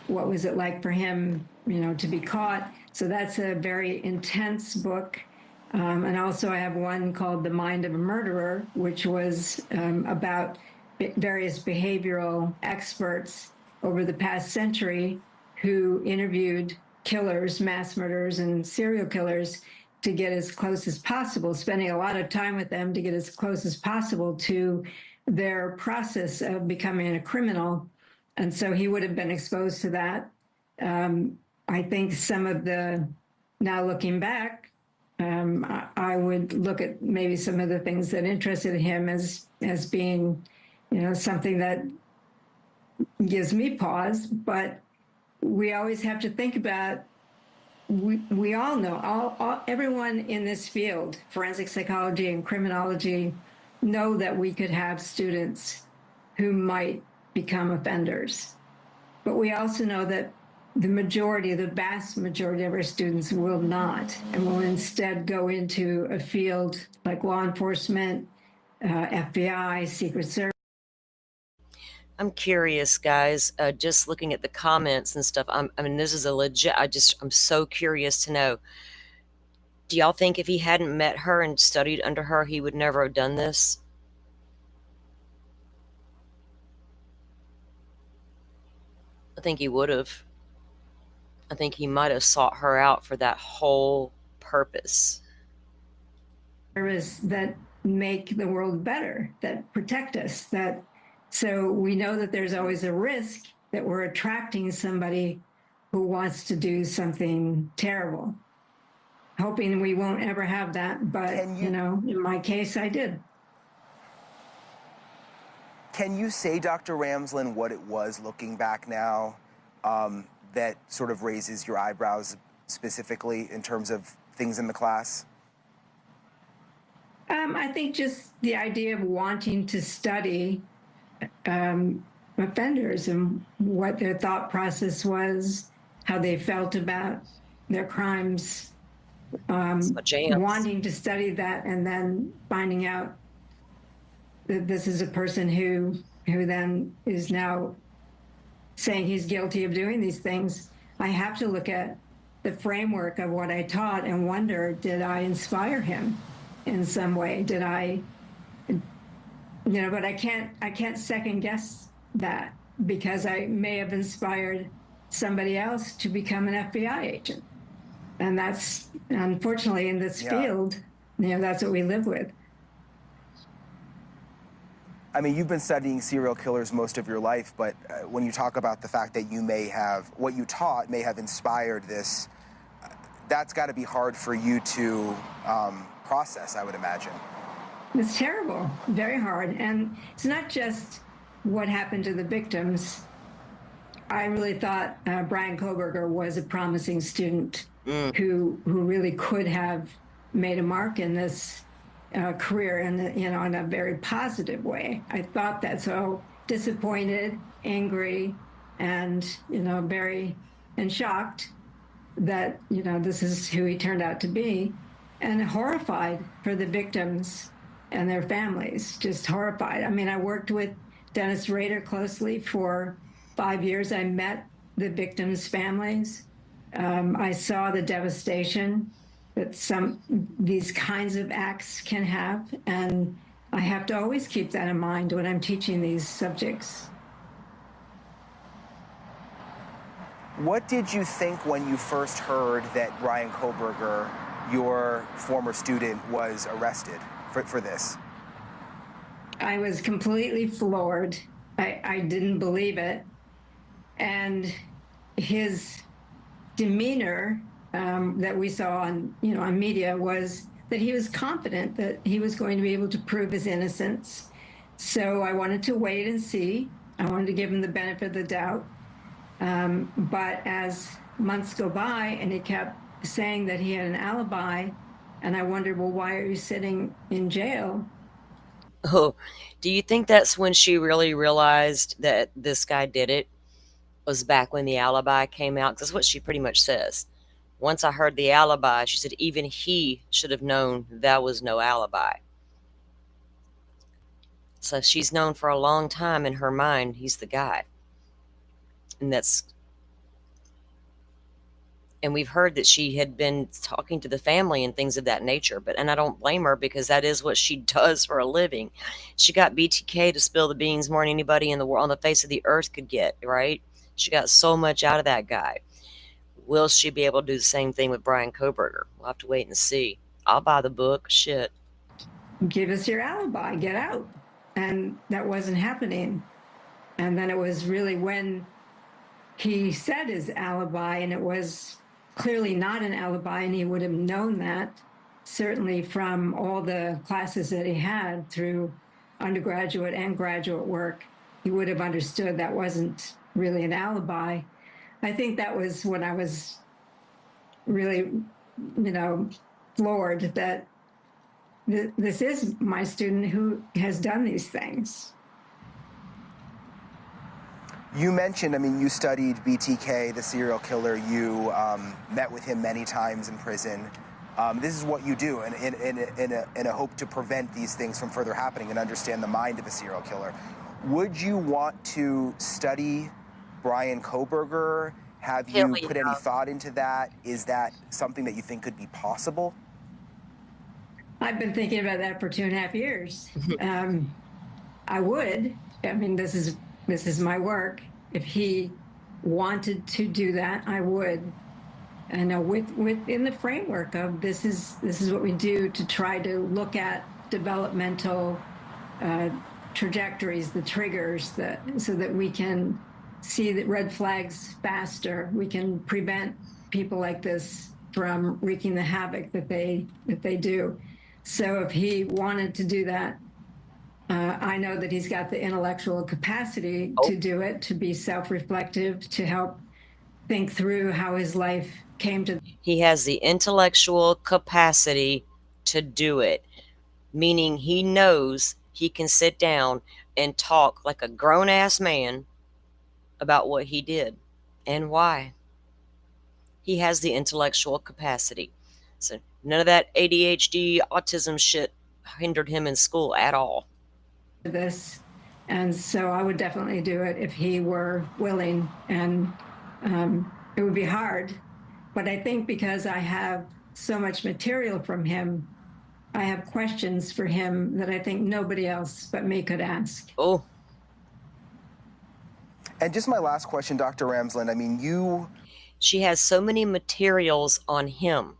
what was it like for him, to be caught. So that's a very intense book. And also I have one called The Mind of a Murderer, which was about various behavioral experts over the past century who interviewed killers, mass murderers, and serial killers to get as close as possible, spending a lot of time with them to get as close as possible to their process of becoming a criminal. And so he would have been exposed to that. I think now looking back, I would look at maybe some of the things that interested him as being, something that gives me pause. But we always have to think about, we all know, everyone in this field, forensic psychology and criminology, know that we could have students who might become offenders. But we also know that the vast majority of our students will not, and will instead go into a field like law enforcement, FBI, Secret Service. I'm curious, guys, just looking at the comments and stuff. This is a legit, I'm so curious to know. Do y'all think if he hadn't met her and studied under her, he would never have done this? I think he would have. I think he might have sought her out for that whole purpose. That make the world better, that protect us, so we know that there's always a risk that we're attracting somebody who wants to do something terrible. Hoping we won't ever have that, but in my case, I did. Can you say, Dr. Ramsland, what it was looking back now that sort of raises your eyebrows specifically in terms of things in the class? I think just the idea of wanting to study offenders and what their thought process was, how they felt about their crimes, wanting to study that, and then finding out that this is a person who then is now saying he's guilty of doing these things. I have to look at the framework of what I taught and wonder, did I inspire him in some way? Did I, but I can't second guess that, because I may have inspired somebody else to become an FBI agent. And that's, unfortunately, in this field, that's what we live with. I mean, you've been studying serial killers most of your life, but when you talk about the fact that what you taught may have inspired this, that's got to be hard for you to process, I would imagine. It's terrible, very hard. And it's not just what happened to the victims. I really thought Brian Koberger was a promising student Mm. who really could have made a mark in this career in a very positive way. I thought that. So disappointed, angry, and very and shocked that this is who he turned out to be, and horrified for the victims and their families. Just horrified. I mean, I worked with Dennis Rader closely for 5 years. I met the victims' families. I saw the devastation that these kinds of acts can have, and I have to always keep that in mind when I'm teaching these subjects. What did you think when you first heard that Brian Koberger, your former student, was arrested for this? I was completely floored. I didn't believe it. And his demeanor that we saw on media was that he was confident that he was going to be able to prove his innocence. So I wanted to wait and see. I wanted to give him the benefit of the doubt. But as months go by and he kept saying that he had an alibi, and I wondered, well, why are you sitting in jail? Oh, do you think that's when she really realized that this guy did it? Was back when the alibi came out? 'Cause that's what she pretty much says. Once I heard the alibi, she said even he should have known that was no alibi. So she's known for a long time in her mind he's the guy. And we've heard that she had been talking to the family and things of that nature, and I don't blame her because that is what she does for a living. She got BTK to spill the beans more than anybody in the world on the face of the earth could get, right? She got so much out of that guy. Will she be able to do the same thing with Brian Koberger? We'll have to wait and see. I'll buy the book. Shit. Give us your alibi, get out. And that wasn't happening. And then it was really when he said his alibi, and it was clearly not an alibi, and he would have known that, certainly from all the classes that he had through undergraduate and graduate work. He would have understood that wasn't really an alibi. I think that was when I was really, floored that this is my student who has done these things. You mentioned, you studied BTK, the serial killer. You met with him many times in prison. This is what you do in a hope to prevent these things from further happening and understand the mind of a serial killer. Would you want to study Brian Koberger? Have you put any thought into that? Is that something that you think could be possible? I've been thinking about that for 2.5 years. I would. This is my work. If he wanted to do that, I would. And within the framework of this is what we do to try to look at developmental trajectories, the triggers, so that we can see the red flags faster. We can prevent people like this from wreaking the havoc that they do. So if he wanted to do that, I know that he's got the intellectual capacity to do it, to be self-reflective, to help think through how his life came to. He has the intellectual capacity to do it, meaning he knows he can sit down and talk like a grown-ass man about what he did and why. He has the intellectual capacity. So none of that ADHD, autism shit hindered him in school at all. This, and so I would definitely do it if he were willing, and it would be hard, but I think because I have so much material from him, I have questions for him that I think nobody else but me could ask. Oh. And just my last question, Dr. Ramsland, She has so many materials on him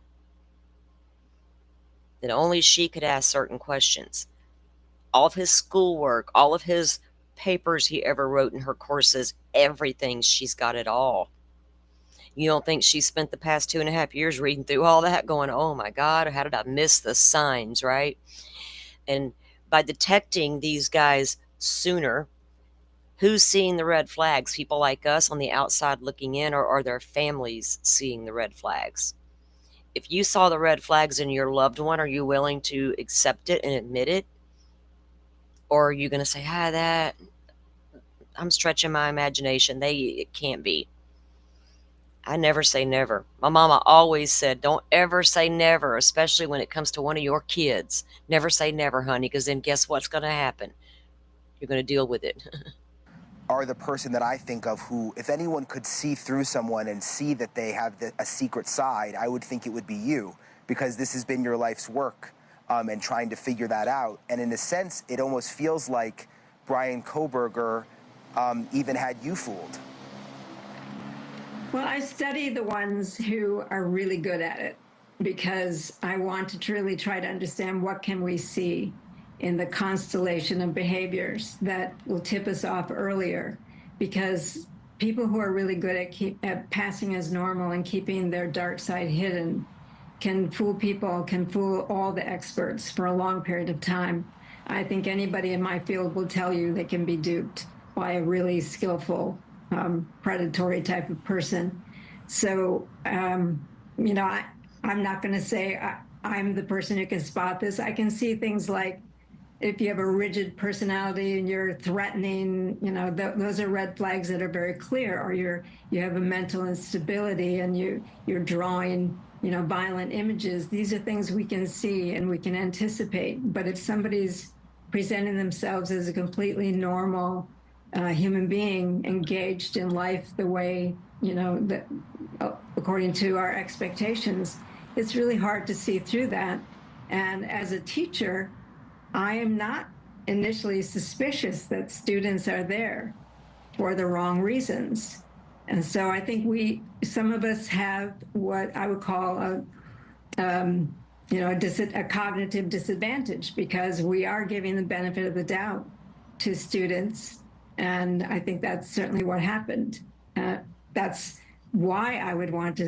that only she could ask certain questions. All of his schoolwork, all of his papers he ever wrote in her courses, everything, she's got it all. You don't think she spent the past 2.5 years reading through all that going, oh my God, how did I miss the signs, right? And by detecting these guys sooner, Who's seeing the red flags? People like us on the outside looking in, or are their families seeing the red flags? If you saw the red flags in your loved one, are you willing to accept it and admit it? Or are you going to say, that I'm stretching my imagination. It can't be. I never say never. My mama always said, don't ever say never, especially when it comes to one of your kids. Never say never, honey, because then guess what's going to happen? You're going to deal with it. Are the person that I think of who, if anyone could see through someone and see that they have a secret side, I would think it would be you, because this has been your life's work, and trying to figure that out. And in a sense, it almost feels like Brian Koberger even had you fooled. Well, I study the ones who are really good at it because I want to truly try to understand what can we see in the constellation of behaviors that will tip us off earlier, because people who are really good at passing as normal and keeping their dark side hidden can fool people, can fool all the experts for a long period of time. I think anybody in my field will tell you they can be duped by a really skillful predatory type of person. So, I'm not going to say I'm the person who can spot this. I can see things like if you have a rigid personality and you're threatening, those are red flags that are very clear. Or you have a mental instability and you're drawing, violent images. These are things we can see and we can anticipate. But if somebody's presenting themselves as a completely normal human being engaged in life the way, that according to our expectations, it's really hard to see through that. And as a teacher, I am not initially suspicious that students are there for the wrong reasons. And so I think some of us have what I would call a cognitive disadvantage, because we are giving the benefit of the doubt to students. And I think that's certainly what happened. That's why I would want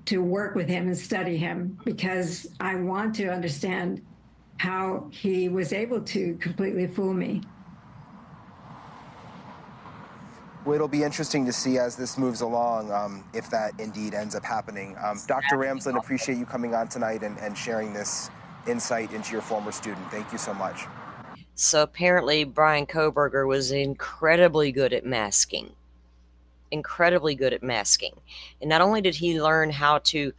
to work with him and study him, because I want to understand how he was able to completely fool me. Well, it'll be interesting to see as this moves along, if that indeed ends up happening. Dr. Ramsland, appreciate you coming on tonight and sharing this insight into your former student. Thank you so much. So apparently Brian Koberger was incredibly good at masking. Incredibly good at masking. And not only did he learn how to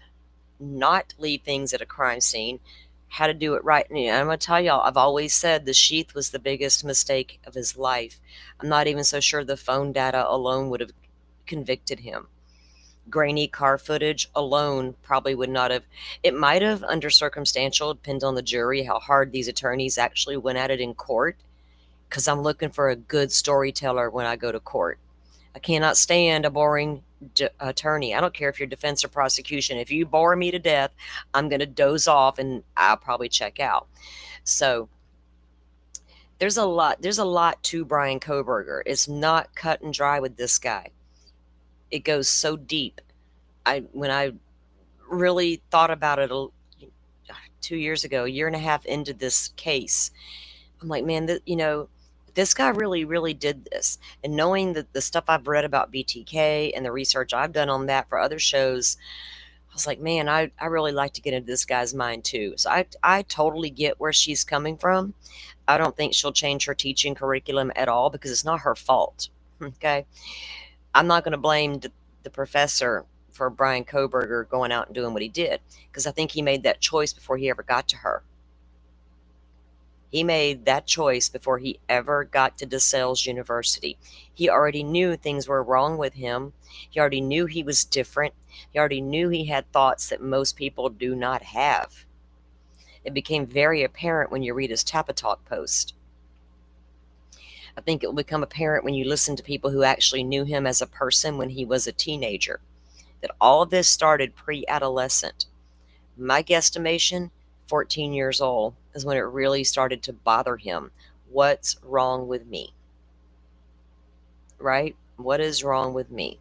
not leave things at a crime scene, how to do it right. And I'm going to tell y'all, I've always said the sheath was the biggest mistake of his life. I'm not even so sure the phone data alone would have convicted him. Grainy car footage alone probably would not have. It might have under circumstantial, depends on the jury, how hard these attorneys actually went at it in court, because I'm looking for a good storyteller when I go to court. I cannot stand a boring attorney. I don't care if you're defense or prosecution. If you bore me to death, I'm going to doze off and I'll probably check out. So there's a lot to Brian Koberger. It's not cut and dry with this guy. It goes so deep. When I really thought about it 2 years ago, a year and a half into this case, I'm like, man, this guy really, really did this. And knowing that the stuff I've read about BTK and the research I've done on that for other shows, I was like, man, I really like to get into this guy's mind too. So I totally get where she's coming from. I don't think she'll change her teaching curriculum at all, because it's not her fault. Okay. I'm not going to blame the professor for Brian Koberger going out and doing what he did, because I think he made that choice before he ever got to her. He made that choice before he ever got to DeSales University. He already knew things were wrong with him. He already knew he was different. He already knew he had thoughts that most people do not have. It became very apparent when you read his Tapatalk post. I think it will become apparent when you listen to people who actually knew him as a person when he was a teenager, that all of this started pre-adolescent. My guesstimation, 14 years old, is when it really started to bother him. What's wrong with me? Right? What is wrong with me?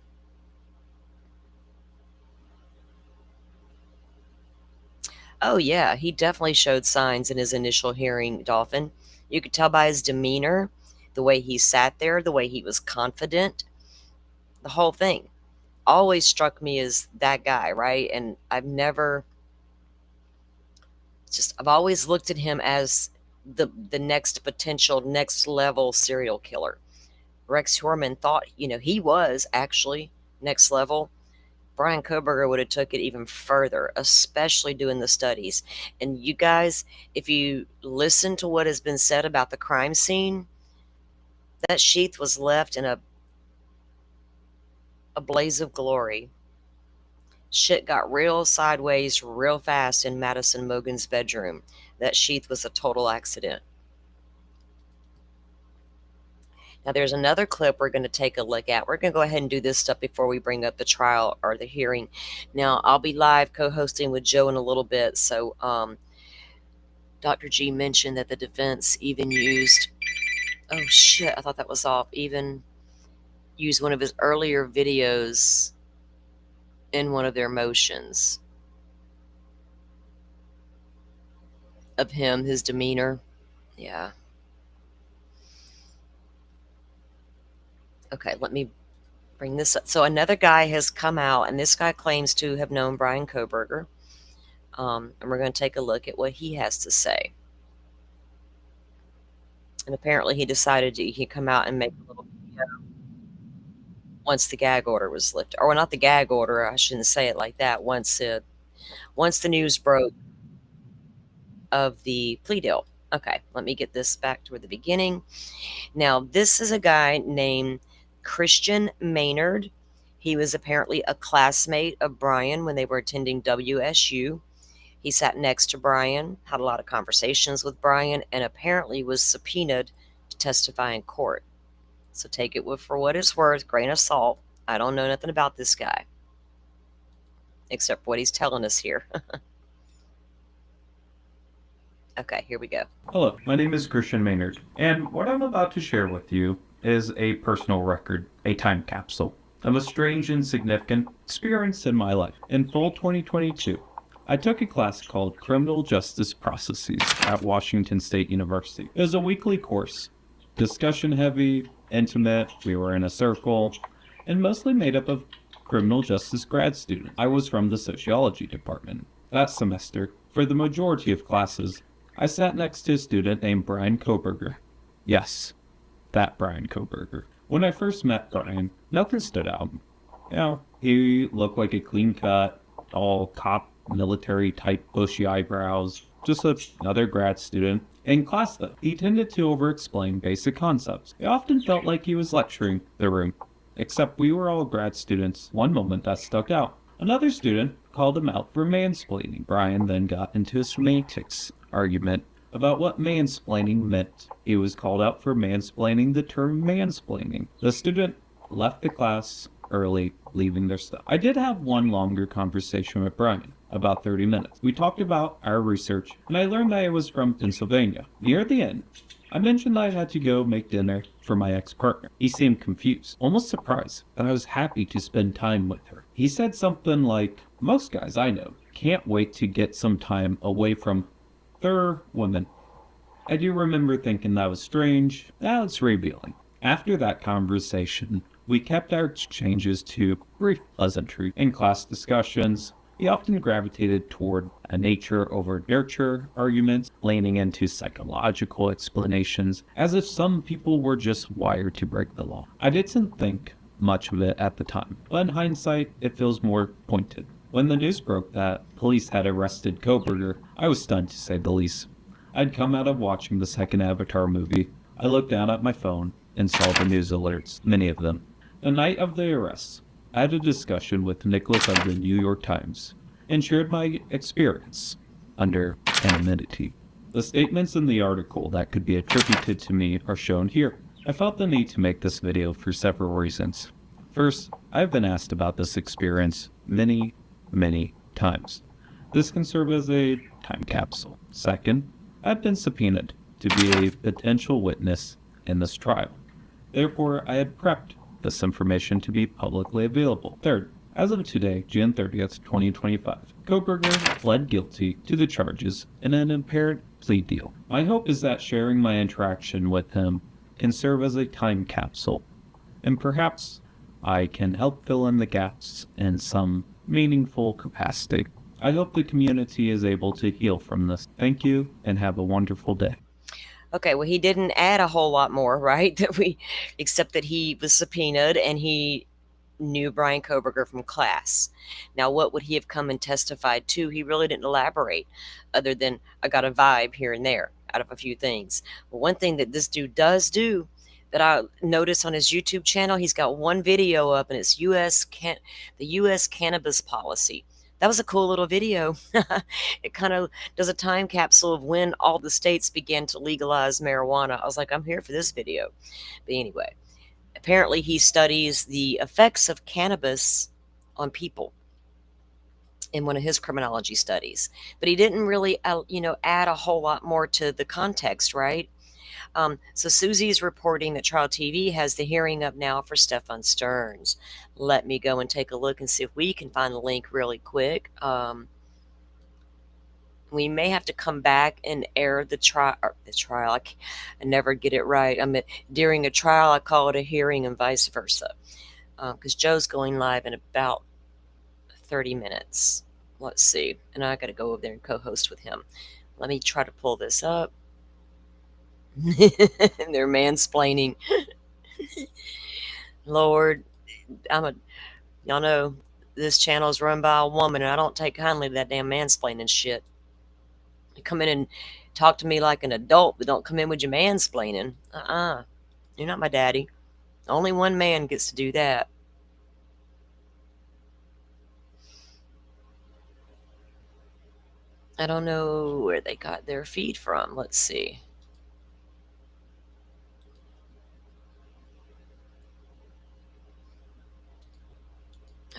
Oh yeah, he definitely showed signs in his initial hearing, Dolphin. You could tell by his demeanor The way he sat there, the way he was confident, the whole thing always struck me as that guy, right? And I've always looked at him as the next potential, next level serial killer. Rex Heuermann thought, he was actually next level. Brian Koberger would have took it even further, especially doing the studies. And you guys, if you listen to what has been said about the crime scene, that sheath was left in a blaze of glory. Shit got real sideways real fast in Madison Mogen's bedroom. That sheath was a total accident. Now, there's another clip we're going to take a look at. We're going to go ahead and do this stuff before we bring up the trial or the hearing. Now, I'll be live co-hosting with Joe in a little bit. So, Dr. G mentioned that the defense even used, oh shit, I thought that was off, even used one of his earlier videos in one of their motions of him, his demeanor. Yeah. Okay, let me bring this up. So another guy has come out, and this guy claims to have known Brian Koberger. And we're going to take a look at what he has to say. And apparently he decided he come out and make a little video once the gag order was lifted. Or not the gag order, I shouldn't say it like that. Once the news broke of the plea deal. Okay, let me get this back to the beginning. Now, this is a guy named Christian Maynard. He was apparently a classmate of Brian when they were attending WSU. He sat next to Brian, had a lot of conversations with Brian, and apparently was subpoenaed to testify in court. So take it for what it's worth, grain of salt. I don't know nothing about this guy, except what he's telling us here. Okay, here we go. Hello, my name is Christian Maynard, and what I'm about to share with you is a personal record, a time capsule of a strange and significant experience in my life. In fall 2022, I took a class called Criminal Justice Processes at Washington State University. It was a weekly course, discussion heavy, intimate, we were in a circle, and mostly made up of criminal justice grad students. I was from the sociology department. That semester, for the majority of classes, I sat next to a student named Brian Koberger. Yes, that Brian Koberger. When I first met Brian, nothing stood out. He looked like a clean cut, all cop, military type bushy eyebrows, just another grad student. In class though, he tended to over-explain basic concepts. It often felt like he was lecturing the room, except we were all grad students. One moment that stuck out. Another student called him out for mansplaining. Brian then got into a semantics argument about what mansplaining meant. He was called out for mansplaining the term mansplaining. The student left the class early, leaving their stuff. I did have one longer conversation with Brian, about 30 minutes. We talked about our research, and I learned that I was from Pennsylvania. Near the end, I mentioned I had to go make dinner for my ex-partner. He seemed confused, almost surprised, and I was happy to spend time with her. He said something like, most guys I know can't wait to get some time away from their women. I do remember thinking that was strange. Now it's revealing. After that conversation, we kept our exchanges to brief pleasantry. In class discussions, he often gravitated toward a nature over nurture arguments, leaning into psychological explanations, as if some people were just wired to break the law. I didn't think much of it at the time, but in hindsight, it feels more pointed. When the news broke that police had arrested Koberger, I was stunned to say the least. I'd come out of watching the second Avatar movie. I looked down at my phone and saw the news alerts, many of them. The night of the arrest, I had a discussion with Nicholas of the New York Times and shared my experience under anonymity. The statements in the article that could be attributed to me are shown here. I felt the need to make this video for several reasons. First, I've been asked about this experience many times. This can serve as a time capsule. Second, I've been subpoenaed to be a potential witness in this trial. Therefore, I had prepped this information to be publicly available. Third, as of today, June 30th, 2025, Koberger pled guilty to the charges in an apparent plea deal. My hope is that sharing my interaction with him can serve as a time capsule, and perhaps I can help fill in the gaps in some meaningful capacity. I hope the community is able to heal from this. Thank you, and have a wonderful day. Okay, well, he didn't add a whole lot more, right? Except that he was subpoenaed and he knew Brian Koberger from class. Now, what would he have come and testified to? He really didn't elaborate, other than I got a vibe here and there out of a few things. But one thing that this dude does do that I notice on his YouTube channel, he's got one video up, and it's the U.S. cannabis policy. That was a cool little video. It kind of does a time capsule of when all the states began to legalize marijuana. I was like, I'm here for this video. But anyway, apparently he studies the effects of cannabis on people in one of his criminology studies. But he didn't really, add a whole lot more to the context, right? So Susie is reporting that Trial TV has the hearing up now for Stefan Stearns. Let me go and take a look and see if we can find the link really quick. We may have to come back and air the trial. I never get it right. During a trial, I call it a hearing, and vice versa. Because Joe's going live in about 30 minutes. Let's see. And I got to go over there and co-host with him. Let me try to pull this up. They're mansplaining. Lord, y'all know this channel is run by a woman, and I don't take kindly to that damn mansplaining shit. You come in and talk to me like an adult, but don't come in with your mansplaining. You're not my daddy. Only one man gets to do that. I don't know where they got their feed from. Let's see.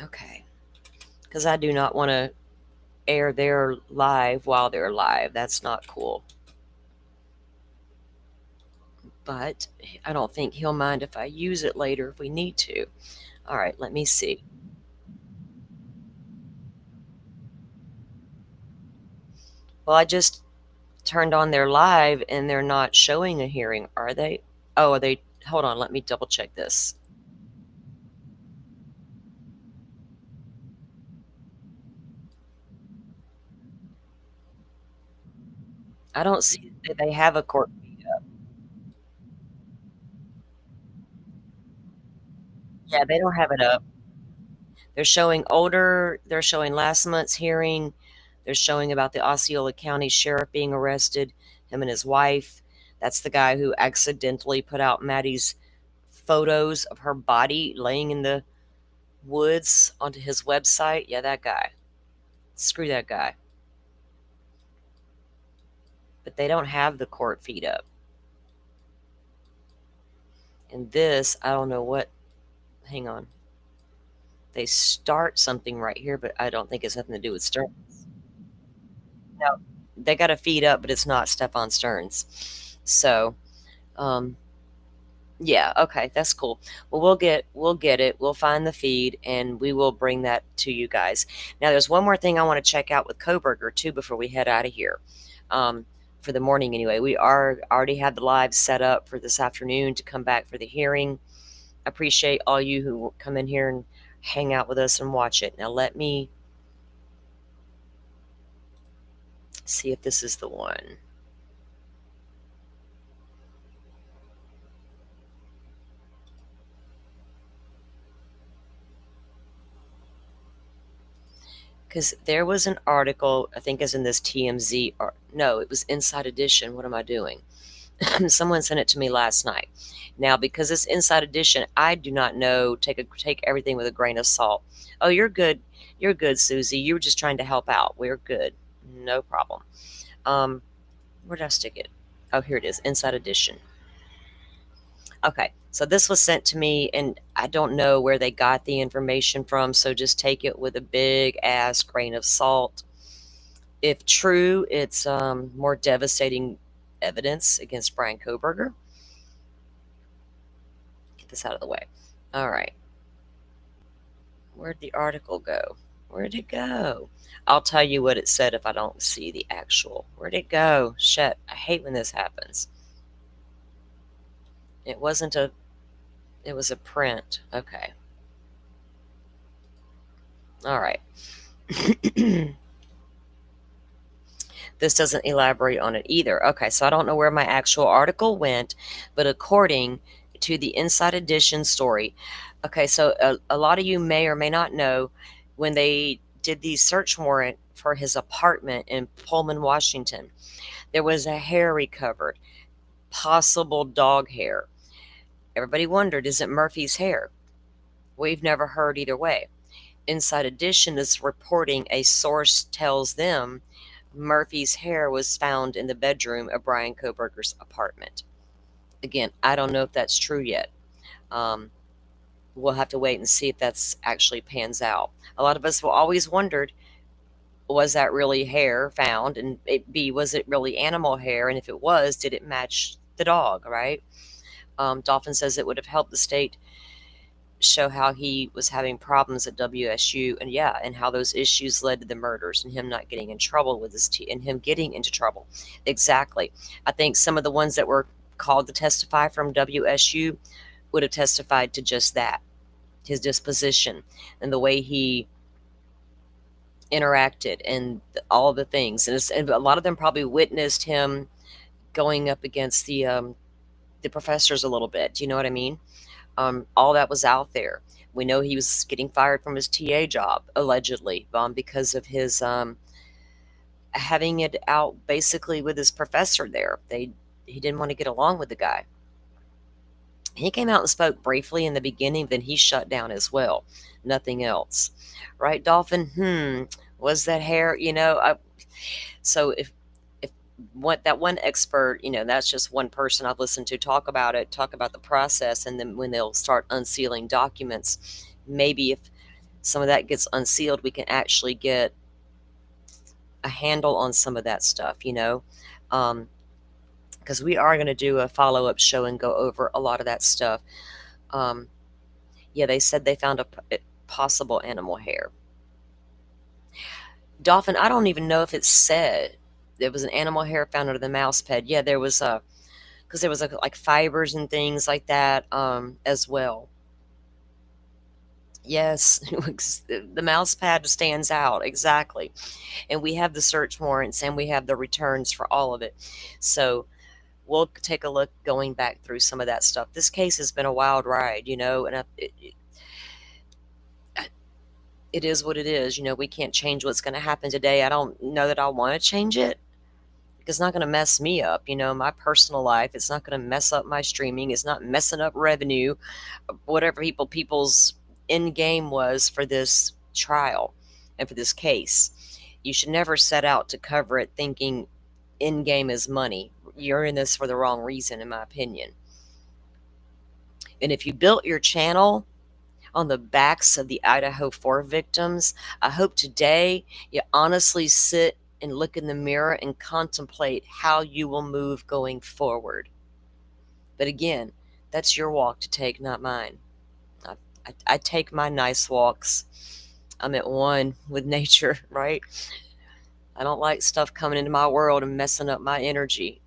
Okay. Because I do not want to air their live while they're live. That's not cool. But I don't think he'll mind if I use it later if we need to. All right, let me see. Well, I just turned on their live and they're not showing a hearing, are they? Oh, are they? Hold on, let me double check this. I don't see that they have a court feed up. Yeah, they don't have it up. They're showing last month's hearing. They're showing about the Osceola County Sheriff being arrested, him and his wife. That's the guy who accidentally put out Maddie's photos of her body laying in the woods onto his website. Yeah, that guy. Screw that guy. But they don't have the court feed up. And this, I don't know what. Hang on. They start something right here, but I don't think it's nothing to do with Stearns. No, they got a feed up, but it's not Stefan Stearns. So, yeah, okay, that's cool. Well, we'll get it. We'll find the feed and we will bring that to you guys. Now, there's one more thing I want to check out with Koberger too before we head out of here. For the morning anyway, we already had the live set up for this afternoon to come back for the hearing. I appreciate all you who come in here and hang out with us and watch it. Now let me see if this is the one. Because there was an article, I think is in this TMZ, or no, it was Inside Edition. What am I doing? Someone sent it to me last night. Now, because it's Inside Edition, I do not know. Take everything with a grain of salt. Oh, you're good. You're good, Susie. You were just trying to help out. We're good. No problem. Where did I stick it? Oh, here it is. Inside Edition. Okay, so this was sent to me, and I don't know where they got the information from, so just take it with a big ass grain of salt. If true, it's more devastating evidence against Brian Koberger. Get this out of the way. All right. Where'd the article go? Where'd it go? I'll tell you what it said if I don't see the actual. Where'd it go? Shit, I hate when this happens. It wasn't a, it was a print. Okay. All right. This doesn't elaborate on it either. Okay, so I don't know where my actual article went, but according to the Inside Edition story, okay, so a lot of you may or may not know when they did the search warrant for his apartment in Pullman, Washington, there was a hair recovered, possible dog hair. Everybody wondered, is it Murphy's hair? We've never heard either way. Inside Edition is reporting a source tells them Murphy's hair was found in the bedroom of Brian Koberger's apartment. Again, I don't know if that's true yet. Um, we'll have to wait and see if that's actually pans out. A lot of us will always wondered, was that really hair found? And B, was it really animal hair? And if it was, did it match the dog, right? Dolphin says it would have helped the state show how he was having problems at WSU, and yeah, and how those issues led to the murders and him not getting in trouble with his and him getting into trouble. Exactly. I think some of the ones that were called to testify from WSU would have testified to just that, his disposition and the way he interacted and all the things, and a lot of them probably witnessed him going up against the professors a little bit. Do you know what I mean? All that was out there. We know he was getting fired from his TA job, allegedly, because of his having it out basically with his professor there. He didn't want to get along with the guy. He came out and spoke briefly in the beginning, then he shut down as well. Nothing else. Right, Dolphin? Was that hair? So if what that one expert, that's just one person I've listened to talk about the process, and then when they'll start unsealing documents, maybe if some of that gets unsealed, we can actually get a handle on some of that stuff, because we are going to do a follow-up show and go over a lot of that stuff. Yeah, they said they found a possible animal hair. Dolphin, I don't even know if it said there was an animal hair found under the mouse pad. Yeah, there was because there was like fibers and things like that as well. Yes, the mouse pad stands out exactly, and we have the search warrants and we have the returns for all of it. So we'll take a look going back through some of that stuff. This case has been a wild ride, and it is what it is. We can't change what's going to happen today. I don't know that I want to change it, because it's not going to mess me up, my personal life. It's not going to mess up my streaming. It's not messing up revenue, whatever people's end game was for this trial and for this case. You should never set out to cover it thinking end game is money. You're in this for the wrong reason, in my opinion. And if you built your channel on the backs of the Idaho 4 victims, I hope today you honestly sit and look in the mirror and contemplate how you will move going forward. But again, that's your walk to take, not mine. I take my nice walks. I'm at one with nature, right? I don't like stuff coming into my world and messing up my energy.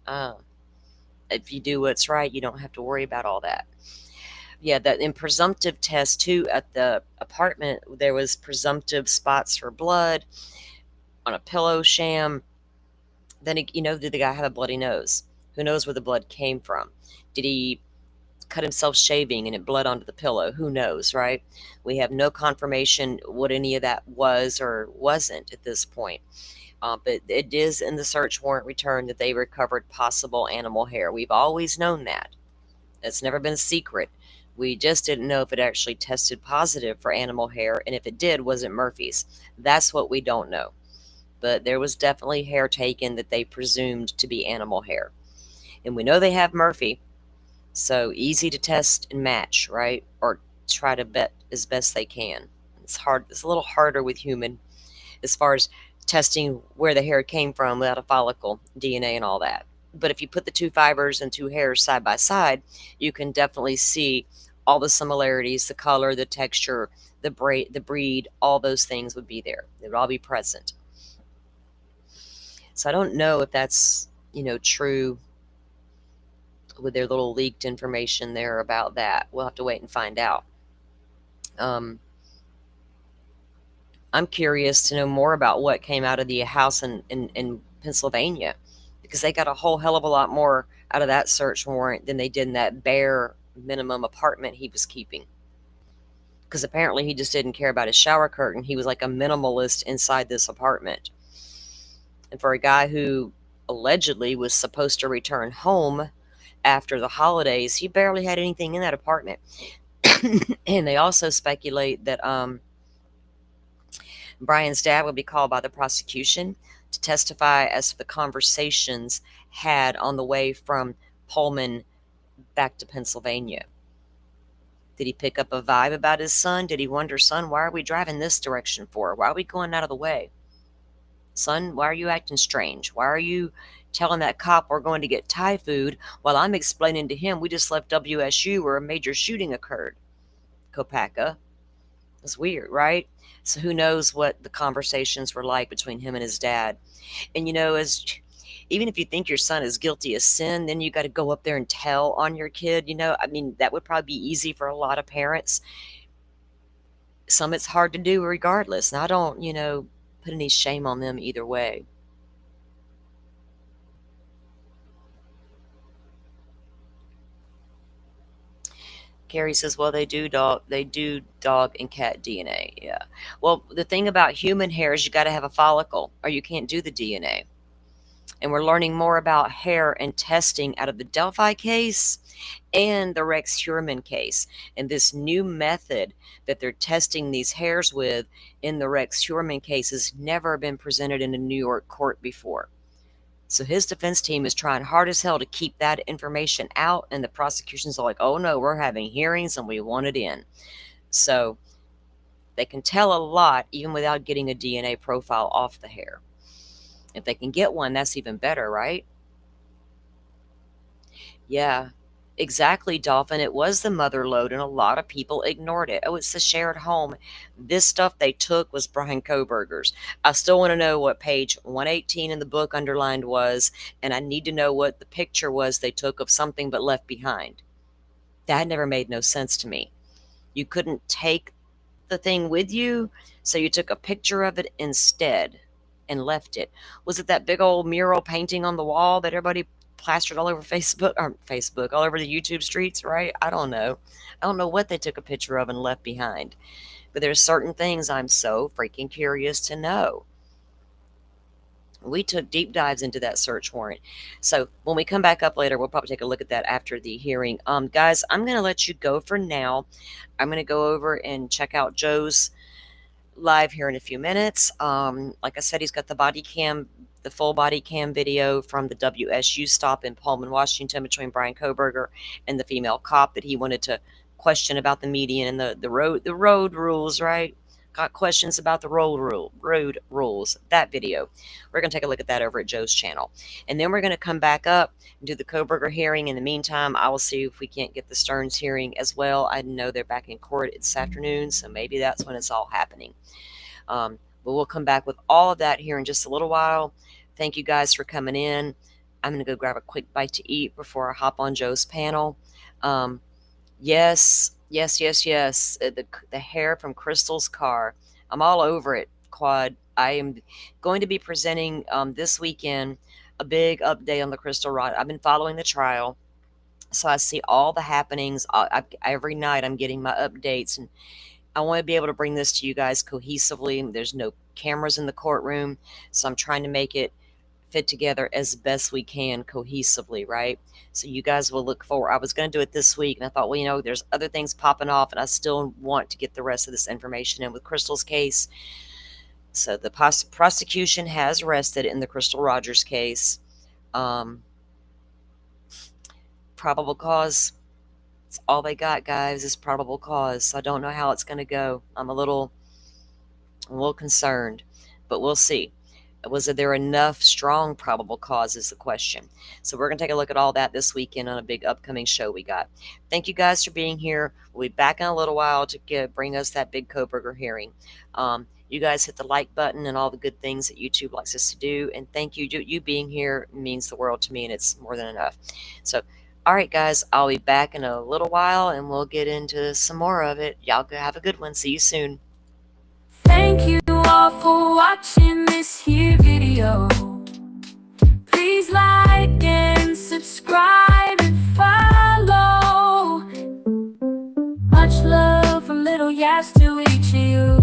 If you do what's right, you don't have to worry about all that. Yeah, that in presumptive test too, at the apartment, there was presumptive spots for blood on a pillow sham. Then, did the guy have a bloody nose? Who knows where the blood came from? Did he cut himself shaving and it bled onto the pillow? Who knows, right? We have no confirmation what any of that was or wasn't at this point. But it is in the search warrant return that they recovered possible animal hair. We've always known that. It's never been a secret. We just didn't know if it actually tested positive for animal hair, and if it did, was it Murphy's? That's what we don't know. But there was definitely hair taken that they presumed to be animal hair. And we know they have Murphy, so easy to test and match, right? Or try to bet as best they can. It's hard. It's a little harder with human as far as testing where the hair came from without a follicle, DNA and all that. But if you put the two fibers and two hairs side by side, you can definitely see all the similarities, the color, the texture, the breed, all those things would be there. They would all be present. So I don't know if that's, true with their little leaked information there about that. We'll have to wait and find out. I'm curious to know more about what came out of the house in Pennsylvania, because they got a whole hell of a lot more out of that search warrant than they did in that bare minimum apartment he was keeping. Because apparently he just didn't care about his shower curtain. He was like a minimalist inside this apartment. And for a guy who allegedly was supposed to return home after the holidays, he barely had anything in that apartment. And they also speculate that Brian's dad would be called by the prosecution to testify as to the conversations had on the way from Pullman back to Pennsylvania. Did he pick up a vibe about his son? Did he wonder, son, why are we driving this direction for? Why are we going out of the way? Son, why are you acting strange? Why are you telling that cop we're going to get Thai food while I'm explaining to him we just left WSU where a major shooting occurred? Kopaka. It's weird, right? So who knows what the conversations were like between him and his dad. And as even if you think your son is guilty of sin, then you got to go up there and tell on your kid. That would probably be easy for a lot of parents. Some it's hard to do regardless. And I don't, put any shame on them either way. Carrie says, well, they do dog and cat DNA. Yeah. Well, the thing about human hair is you got to have a follicle or you can't do the DNA. And we're learning more about hair and testing out of the Delphi case and the Rex Heuermann case. And this new method that they're testing these hairs with in the Rex Heuermann case has never been presented in a New York court before. So his defense team is trying hard as hell to keep that information out, and the prosecution's like, oh no, we're having hearings and we want it in. So they can tell a lot even without getting a DNA profile off the hair. If they can get one, that's even better, right? Yeah, exactly, Dolphin. It was the mother lode, and a lot of people ignored it. Oh, it's the shared home. This stuff they took was Brian Koberger's. I still want to know what page 118 in the book underlined was, and I need to know what the picture was they took of something but left behind. That never made no sense to me. You couldn't take the thing with you, so you took a picture of it instead and left it. Was it that big old mural painting on the wall that everybody plastered all over Facebook, all over the YouTube streets, right? I don't know. I don't know what they took a picture of and left behind. But there's certain things I'm so freaking curious to know. We took deep dives into that search warrant. So when we come back up later, we'll probably take a look at that after the hearing. Guys, I'm going to let you go for now. I'm going to go over and check out Joe's live here in a few minutes. Like I said, he's got the full body cam video from the WSU stop in Pullman, Washington, between Brian Koberger and the female cop that he wanted to question about the median and the road rules, right? Got questions about the road rules. That video. We're going to take a look at that over at Joe's channel. And then we're going to come back up and do the Koberger hearing. In the meantime, I will see if we can't get the Stearns hearing as well. I know they're back in court this afternoon, so maybe that's when it's all happening. But we'll come back with all of that here in just a little while. Thank you guys for coming in. I'm going to go grab a quick bite to eat before I hop on Joe's panel. Yes. The hair from Crystal's car. I'm all over it, Quad. I am going to be presenting this weekend a big update on the Crystal Rod. I've been following the trial, so I see all the happenings. Every night I'm getting my updates, and I want to be able to bring this to you guys cohesively. There's no cameras in the courtroom, so I'm trying to make it fit together as best we can cohesively, right? So you guys will look forward. I was going to do it this week, and I thought, well, there's other things popping off, and I still want to get the rest of this information in with Crystal's case. So the prosecution has rested in the Crystal Rogers case. Probable cause. It's all they got, guys, is probable cause. So I don't know how it's going to go. I'm a little concerned, but we'll see. Was there enough strong probable cause is the question. So we're going to take a look at all that this weekend on a big upcoming show we got. Thank you guys for being here. We'll be back in a little while to bring us that big Koberger hearing. You guys hit the like button and all the good things that YouTube likes us to do. And thank you. You being here means the world to me, and it's more than enough. So All right, guys, I'll be back in a little while and we'll get into some more of it. Y'all have a good one. See you soon. Thank you all for watching this here video. Please like and subscribe and follow. Much love from little Yas to each of you.